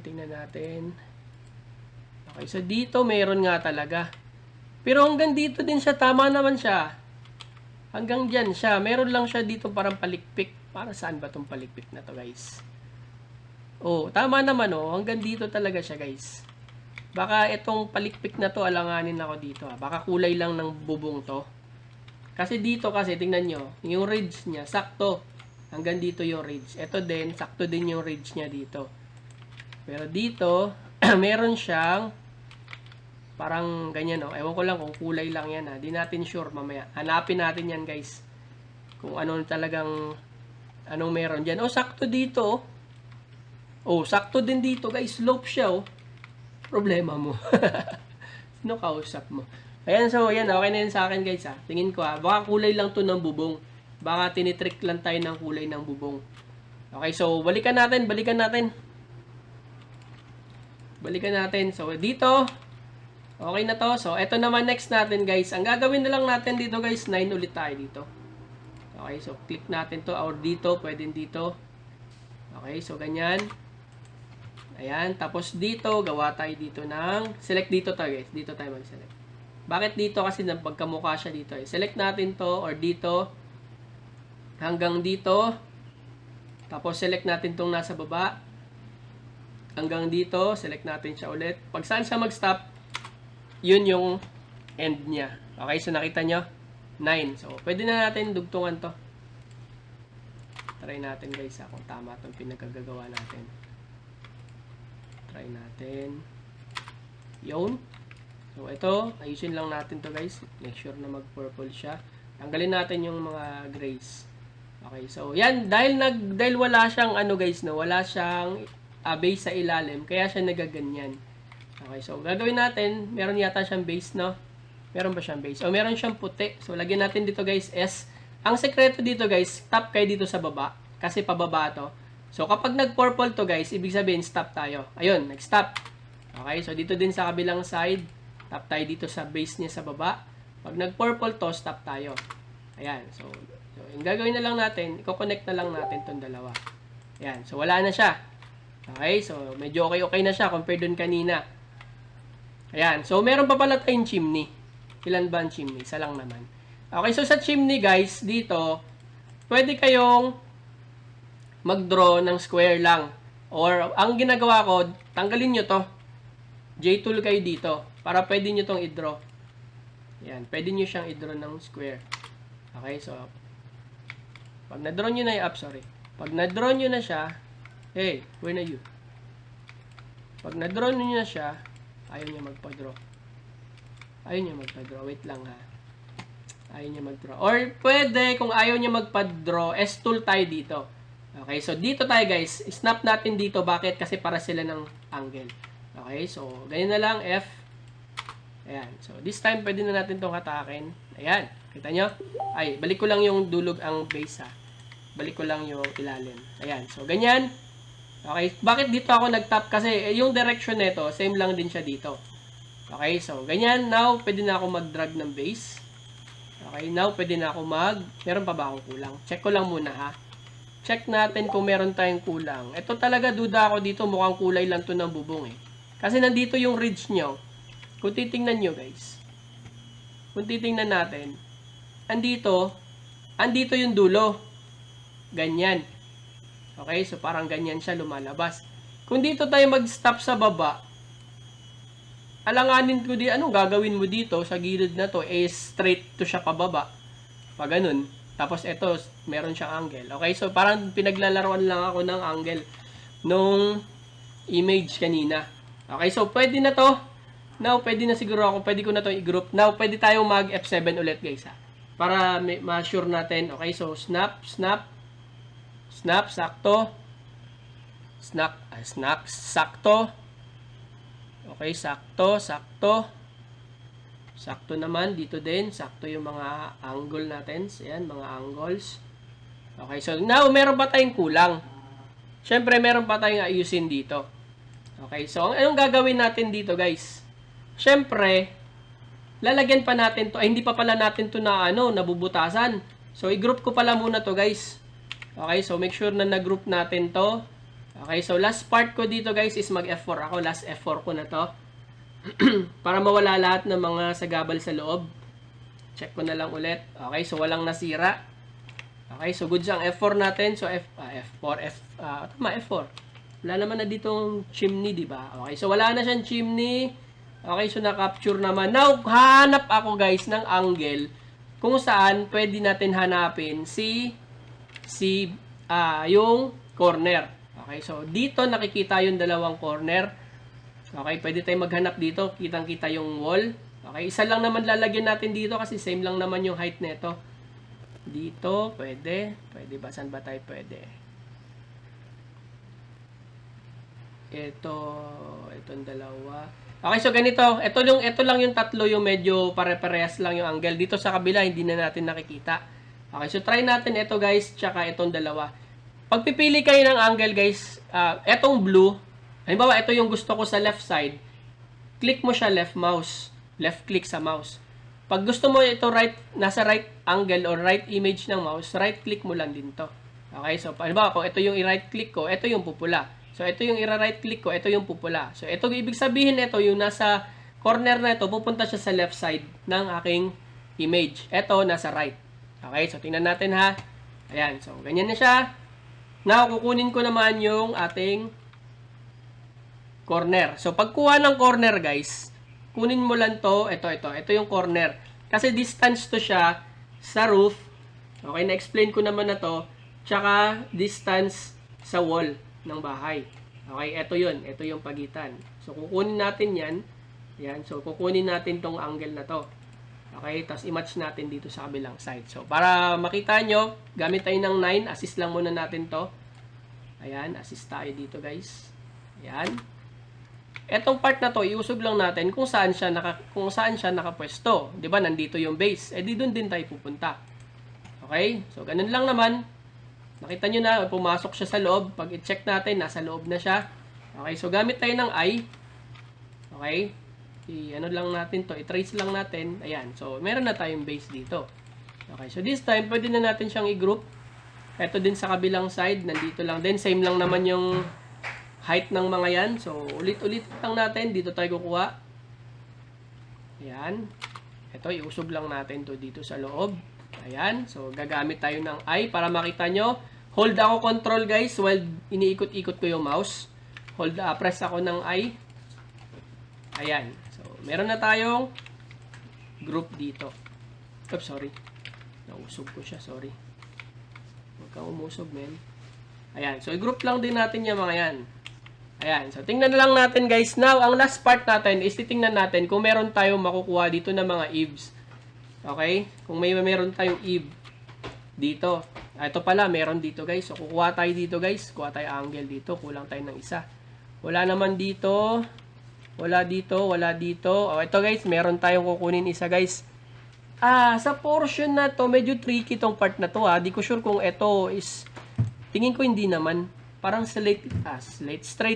Okay, so dito meron nga talaga. Pero hanggang dito din siya, tama naman siya. Hanggang dyan siya. Meron lang siya dito parang palikpik. Para saan ba itong palikpik na to guys? Oh, tama naman oh. Hanggang dito talaga siya guys. Baka itong palikpik na to, alanganin ako dito ha. Baka kulay lang ng bubong to. Kasi dito kasi, tingnan nyo, yung ridge niya, sakto. Hanggang dito yung ridge. Ito din, sakto din yung ridge niya dito. Pero dito, meron siyang parang ganyan, oh. Ewan ko lang kung kulay lang yan, ha. Di natin sure mamaya. Hanapin natin yan, guys. Kung ano talagang, anong meron dyan. Oh, sakto dito, oh. Oh, sakto din dito, guys. Slope siya, oh. Problema mo. Sino kausap mo? Ayan, so, yan. Okay na yan sa akin, guys, ha. Tingin ko, ha. Baka kulay lang to ng bubong. Baka tinitrick lang tayo ng kulay ng bubong. Okay, so, balikan natin. So, dito, okay na to. So, eto naman next natin, guys. Ang gagawin na lang natin dito, guys, 9 ulit tayo dito. Okay, so, click natin to. Or dito, pwedeng dito. Okay, so, ganyan. Ayan, tapos dito, gawa tayo dito ng, select dito tayo, guys. Dito tayo mag-select. Bakit dito? Kasi pagkamukha siya dito. Select natin to, or dito, hanggang dito. Tapos, select natin tong nasa baba. Hanggang dito, select natin siya ulit. Pag saan siya mag-stop, yun yung end niya. Okay, so nakita nyo? 9. So, pwede na natin dugtungan to. Try natin guys kung tama itong pinagkagagawa natin. Try natin. Yun. So, ito, ayusin lang natin to guys. Make sure na mag-purple siya. Tanggalin natin yung mga grays. Okay, so yan, dahil wala siyang ano guys, no, wala siyang base sa ilalim, kaya siya nagaganyan. Okay, so gagawin natin, meron yata siyang base, no? Meron ba siyang base? O meron siyang puti. So lagyan natin dito guys S. Ang sekreto dito guys, tap kayo dito sa baba kasi pababa to. So kapag nag-purple to guys, ibig sabihin stop tayo. Ayun, nag-stop. Okay, so dito din sa kabilang side, tap tayo dito sa base niya sa baba. Pag nag-purple to, stop tayo. Ayan, so yung gagawin na lang natin, i-connect na lang natin tong dalawa. Ayan, so wala na siya. Okay, so medyo okay na siya compared dun kanina. Ayan, so meron pa pala tayong chimney. Ilan ba ang chimney? Isa lang naman. Okay, so sa chimney guys, dito, pwede kayong mag-draw ng square lang. Or, ang ginagawa ko, tanggalin nyo to. J-tool kayo dito. Para pwede nyo tong i-draw. Ayan, pwede nyo siyang i-draw ng square. Okay, so, pag na-draw nyo na yung sorry. Pag na-draw nyo na siya, hey, where na you? Pag na-draw nyo na siya, ayaw niya magpa-draw. Ayaw niya magpa-draw. Wait lang ha. Ayaw niya mag-draw. Or pwede, kung ayaw niya magpa-draw, S-tool tayo dito. Okay, so dito tayo guys. Snap natin dito. Bakit? Kasi para sila ng angle. Okay, so ganyan na lang. F. Ayan. So this time, pwede na natin itong hatakin. Ayan. Kita nyo? Ay, balik ko lang yung dulog ang base ha. Balik ko lang yung ilalim. Ayan. So ganyan. Okay, bakit dito ako nag-tap? Kasi yung direction nito, same lang din siya dito. Okay, so ganyan. Now, pwede na ako mag-drag ng base. Okay, now pwede na ako meron pa ba akong kulang? Check ko lang muna ha. Check natin kung meron tayong kulang. Ito talaga, duda ako dito. Mukhang kulay lang to ng bubong eh. Kasi nandito yung ridge nyo. Kung titingnan nyo guys. Kung titingnan natin. Andito yung dulo. Ganyan. Okay, so parang ganyan siya lumalabas. Kung dito tayo mag-stop sa baba, alanganin ko anong gagawin mo dito sa gilid na to? Straight to siya pababa. Pag ganun. Tapos ito, meron siyang angle. Okay, so parang pinaglalaruan lang ako ng angle nung image kanina. Okay, so pwede na to. Now, pwede na siguro ako, pwede ko na to i-group. Now, pwede tayong mag F7 ulit guys ha. Para ma-sure natin. Okay, so snap, sakto. Sakto. Okay, sakto. Sakto naman, dito din. Sakto yung mga angle natin. Ayan, mga angles. Okay, so now, meron pa tayong kulang. Siyempre, meron pa tayong ayusin dito. Okay, so anong gagawin natin dito, guys? Siyempre, lalagyan pa natin to. Ay, hindi pa pala natin to nabubutasan. So, i-group ko pala muna to, guys. Okay, so make sure na na-group natin to. Okay, so last part ko dito, guys, is mag-F4 ako. Last F4 ko na to. Para mawala lahat ng mga sagabal sa loob. Check ko na lang ulit. Okay, so walang nasira. Okay, so good ang F4 natin. So F4. Wala naman na ditong chimney, di ba? Okay, so wala na siyang chimney. Okay, so na-capture naman. Now, hanap ako guys ng angle kung saan pwede natin hanapin yung corner. Okay, so dito nakikita yung dalawang corner. Okay, pwede tayong maghanap dito. Kitang-kita yung wall. Okay, isa lang naman lalagyan natin dito kasi same lang naman yung height nito. Dito, pwede. Pwede ba? Saan ba tayo pwede? Itong dalawa. Okay, so ganito. Ito lang yung tatlo yung medyo pare-parehas lang yung angle. Dito sa kabila, hindi na natin nakikita. Okay, so try natin ito guys, tsaka itong dalawa. Pagpipili kayo ng angle guys, etong blue, halimbawa ito yung gusto ko sa left side, click mo siya left mouse, left click sa mouse. Pag gusto mo ito nasa right angle or right image ng mouse, right click mo lang din to. Okay, so halimbawa kung ito yung i-right click ko, ito yung pupula. So ito yung i-right click ko, ito yung pupula. So ito ibig sabihin nito yung nasa corner na ito, pupunta siya sa left side ng aking image. Ito nasa right. Okay, so tingnan natin ha. Ayan, so ganyan na siya. Now, kukunin ko naman yung ating corner. So, pagkuha ng corner, guys, kunin mo lang to. Ito yung corner. Kasi distance to siya sa roof. Okay, na-explain ko naman na to. Tsaka, distance sa wall ng bahay. Okay, ito yun. Ito yung pagitan. So, kukunin natin yan. Yan. So, kukunin natin tong angle na to. Okay, tapos i-match natin dito sa kabilang side. So, para makita nyo, gamit tayo ng 9. Assist lang muna natin to. Ayan, assist tayo dito guys. Ayan. Etong part na to, iusog lang natin kung saan siya nakapwesto. 'Di ba? Nandito yung base. Eh di doon din tayo pupunta. Okay? So, ganun lang naman. Nakita nyo na, pumasok siya sa loob. Pag i-check natin, nasa loob na siya. Okay, so gamit tayo ng eye. Okay? Ano lang natin to, i-trace lang natin. Ayan, so meron na tayong base dito. Okay, so this time, pwede na natin siyang i-group. Ito din sa kabilang side, nandito lang din. Same lang naman yung height ng mga yan. So, ulit-ulit lang natin. Dito tayo kukuha. Ayan. Ito, iusog lang natin to dito sa loob. Ayan. So, gagamit tayo ng I para makita nyo. Hold ako control guys while iniikot-ikot ko yung mouse. Press ako ng I. Ayan. So, meron na tayong group dito. Oops, sorry. Nausog ko siya, sorry. Huwag kang umusog, men. Ayan. So, i-group lang din natin yung mga yan. Ayan. So, tingnan na lang natin guys. Now, ang last part natin is titingnan natin kung meron tayong makukuha dito na mga eaves. Okay? Kung meron tayong eave dito. Ito pala, meron dito guys. So, kukuha tayo dito guys. Kuha tayo angle dito. Kulang tayo ng isa. Wala naman dito. Wala dito. Wala dito. O, ito guys. Meron tayong kukunin isa guys. Sa portion na to, medyo tricky tong part na to Di ko sure kung ito is, tingin ko hindi naman. Parang straight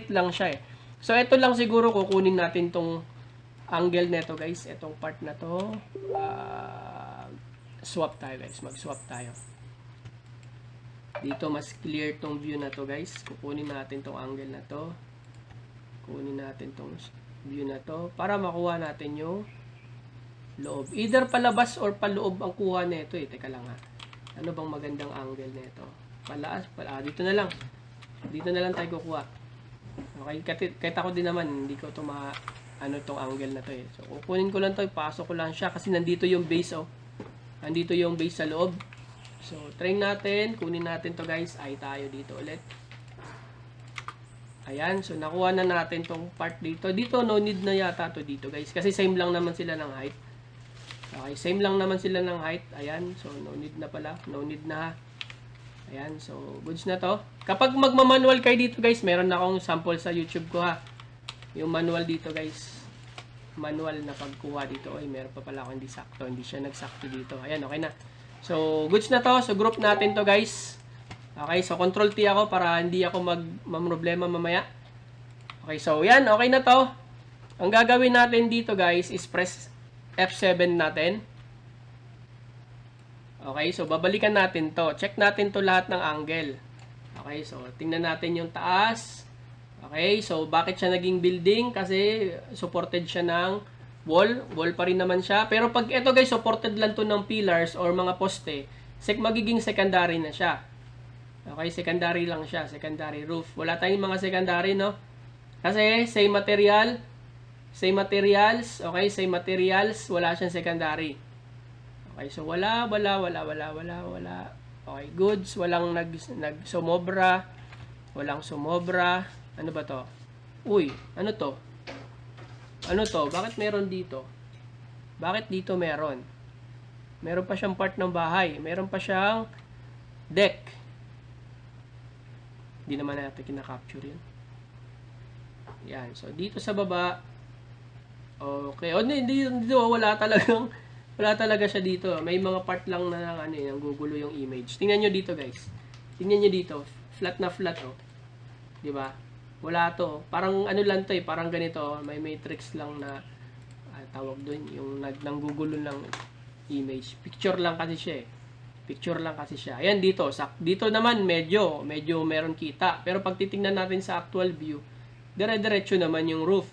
lang siya eh. So, ito lang siguro kukunin natin tong angle nito guys. Itong part na to. Swap tayo guys. Mag-swap tayo. Dito mas clear tong view na to guys. Kukunin natin tong angle na to. Kunin natin tong view na to. Para makuha natin yung loob. Either palabas or paloob ang kuha nito eh. Teka lang ha. Ano bang magandang angle nito? Dito na lang. Dito na lang tayo kukuha. Okay, kahit ako din naman, hindi ko ito tong angle na to eh. So, kukunin ko lang to, ipasok ko lang siya kasi nandito yung base oh. Nandito yung base sa loob. So, try natin, kunin natin to guys. Ay tayo dito ulit. Ayan, so nakuha na natin tong part dito. Dito, no need na yata to dito guys. Kasi same lang naman sila ng height. Okay, same lang naman sila ng height. Ayan, so no need na pala. No need na ha. Ayan, so goods na to. Kapag magmamanual kayo dito guys, meron na akong sample sa YouTube ko ha. Yung manual dito guys. Manual na pagkuha dito. Ay, meron pa pala ako hindi sakto. Hindi siya nagsakto dito. Ayan, okay na. So, goods na to. So, group natin to guys. Okay, so Control T ako para hindi ako problema mamaya. Okay, so yan. Okay na to. Ang gagawin natin dito guys is press F7 natin. Okay, so babalikan natin to. Check natin to lahat ng angle. Okay, so tingnan natin yung taas. Okay, so bakit siya naging building? Kasi supported siya ng wall. Wall pa rin naman siya. Pero pag ito guys, supported lang to ng pillars or mga poste, magiging secondary na siya. Okay, secondary lang siya. Secondary roof. Wala tayong mga secondary, no? Kasi same material, same materials. Okay, same materials. Wala siyang secondary. Okay, so wala. Okay, goods. Walang sumobra. Walang sumobra. Ano ba to? Uy, ano to? Ano to? Bakit meron dito? Bakit dito meron? Meron pa siyang part ng bahay. Meron pa siyang deck. Hindi naman natin kinakapture yun. Yan. So, dito sa baba. Okay. O, dito wala talaga siya dito. May mga part lang na gugulo yung image. Tingnan nyo dito, guys. Tingnan nyo dito. Flat na flat, oh. Diba? Wala to. Parang lang to eh. Parang ganito. May matrix lang na tawag dun. Yung nanggugulo ng image. Picture lang kasi siya eh. Picture lang kasi siya. Ayan dito. Dito naman medyo meron kita. Pero pag titingnan natin sa actual view, dire-diretso naman yung roof.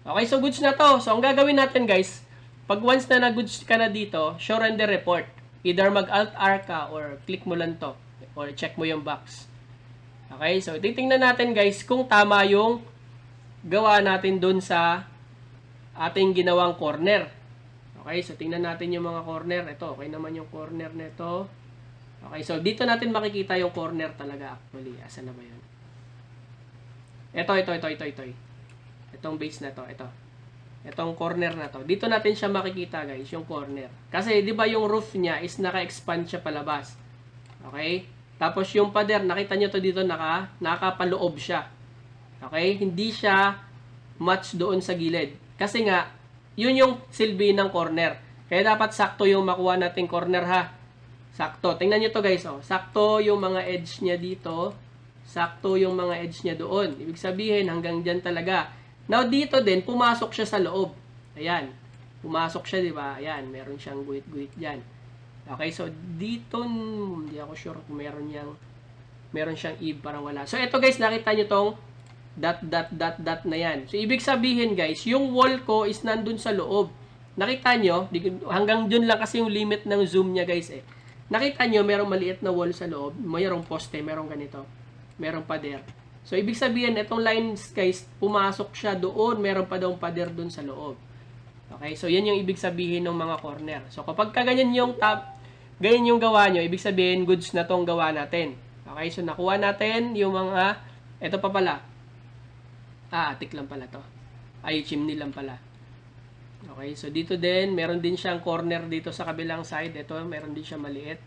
Okay, so goods na to. So ang gagawin natin guys, pag once na nag-goods ka na dito, show render report. Either mag-Alt-R ka or click mo lang to. Or check mo yung box. Okay, so titingnan natin guys kung tama yung gawa natin dun sa ating ginawang corner. Okay, so tingnan natin yung mga corner. Ito, okay naman yung corner nito. Okay, so dito natin makikita yung corner talaga actually. Asan na ba yun? Ito. Itong base na to, ito. Itong corner na to. Dito natin siya makikita guys, yung corner. Kasi di ba yung roof niya is naka-expand siya palabas. Okay? Tapos yung pader, nakita nyo to dito, nakapaloob siya. Okay? Hindi siya match doon sa gilid. Kasi nga, yun yung silbi ng corner. Kaya dapat sakto yung makuha nating corner ha. Sakto. Tingnan nyo to guys. Oh. Sakto yung mga edge niya dito. Sakto yung mga edge niya doon. Ibig sabihin, hanggang dyan talaga. Now, dito din, pumasok siya sa loob. Ayan. Pumasok siya, di ba? Ayan, meron siyang guhit-guhit dyan. Okay, so dito, hindi ako sure kung meron siyang eve, parang wala. So, ito guys, nakita nyo tong dot na yan. So, ibig sabihin guys, yung wall ko is nandun sa loob. Nakita nyo, hanggang dun lang kasi yung limit ng zoom niya guys eh. Nakita nyo, merong maliit na wall sa loob, mayroong poste, merong ganito, merong pader. So, ibig sabihin, itong lines guys, pumasok siya doon, meron pa daw pader dun sa loob. Okay, so yan yung ibig sabihin ng mga corner. So, kapag ganyan yung ganyan yung gawa nyo, ibig sabihin, goods na tong gawa natin. Okay, so nakuha natin yung mga, ito pa pala, attic lang pala to. Ay, chimney lang pala. Okay, so dito din, meron din siyang corner dito sa kabilang side. Ito, meron din siya maliit.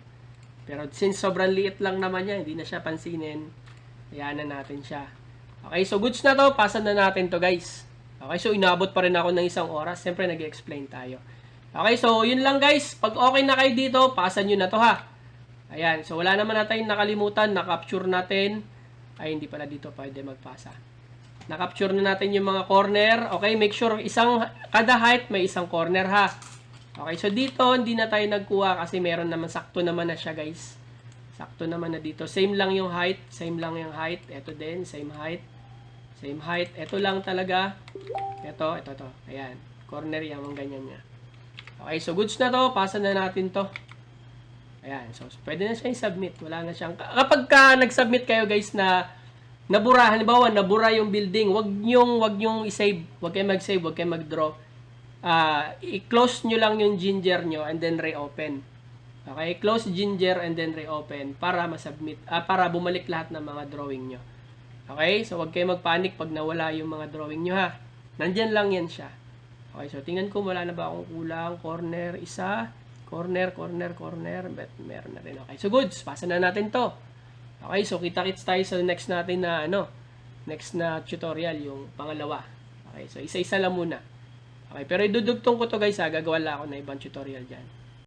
Pero since sobrang liit lang naman niya, hindi na siya pansinin. Hayaan na natin siya. Okay, so goods na to. Pasan na natin to guys. Okay, so inabot pa rin ako ng 1 oras. Siyempre, nag-explain tayo. Okay, so yun lang guys. Pag okay na kayo dito, pasan nyo na to ha. Ayan, so wala naman na tayong nakalimutan. Na-capture natin. Ay, hindi pala dito pwede magpasa. Na-capture na natin yung mga corner. Okay, make sure kada height may isang corner ha. Okay, so dito hindi na tayo nagkuha kasi meron naman, sakto naman na siya guys. Sakto naman na dito. Same lang yung height. Same lang yung height. Ito din, same height. Same height. Ito lang talaga. Ito. Ayan. Corner yan, ang ganyan niya. Okay, so goods na to. Pasa na natin to. Ayan, so pwede na siya i-submit. Wala na siyang, kapag nag-submit kayo guys na nabura, halimbawa, nabura yung building, wag nyong i-save, wag kayo mag-save, wag kayo mag-draw. I-close nyo lang yung Ginger nyo and then reopen. Okay, close Ginger and then reopen para ma-submit, para bumalik lahat ng mga drawing nyo. Okay, so wag kayo mag-panic pag nawala yung mga drawing nyo ha. Nandyan lang yan siya. Okay, so tingnan ko, wala na ba akong kulang? Corner, isa. Corner. Meron na rin. Okay, so goods, pasa na natin to. Okay, so kita-kits tayo sa next natin na next na tutorial, yung pangalawa. Okay, so isa-isa lang muna. Okay, pero idudugtong ko to guys ha, gagawa lang ako na ibang tutorial dyan.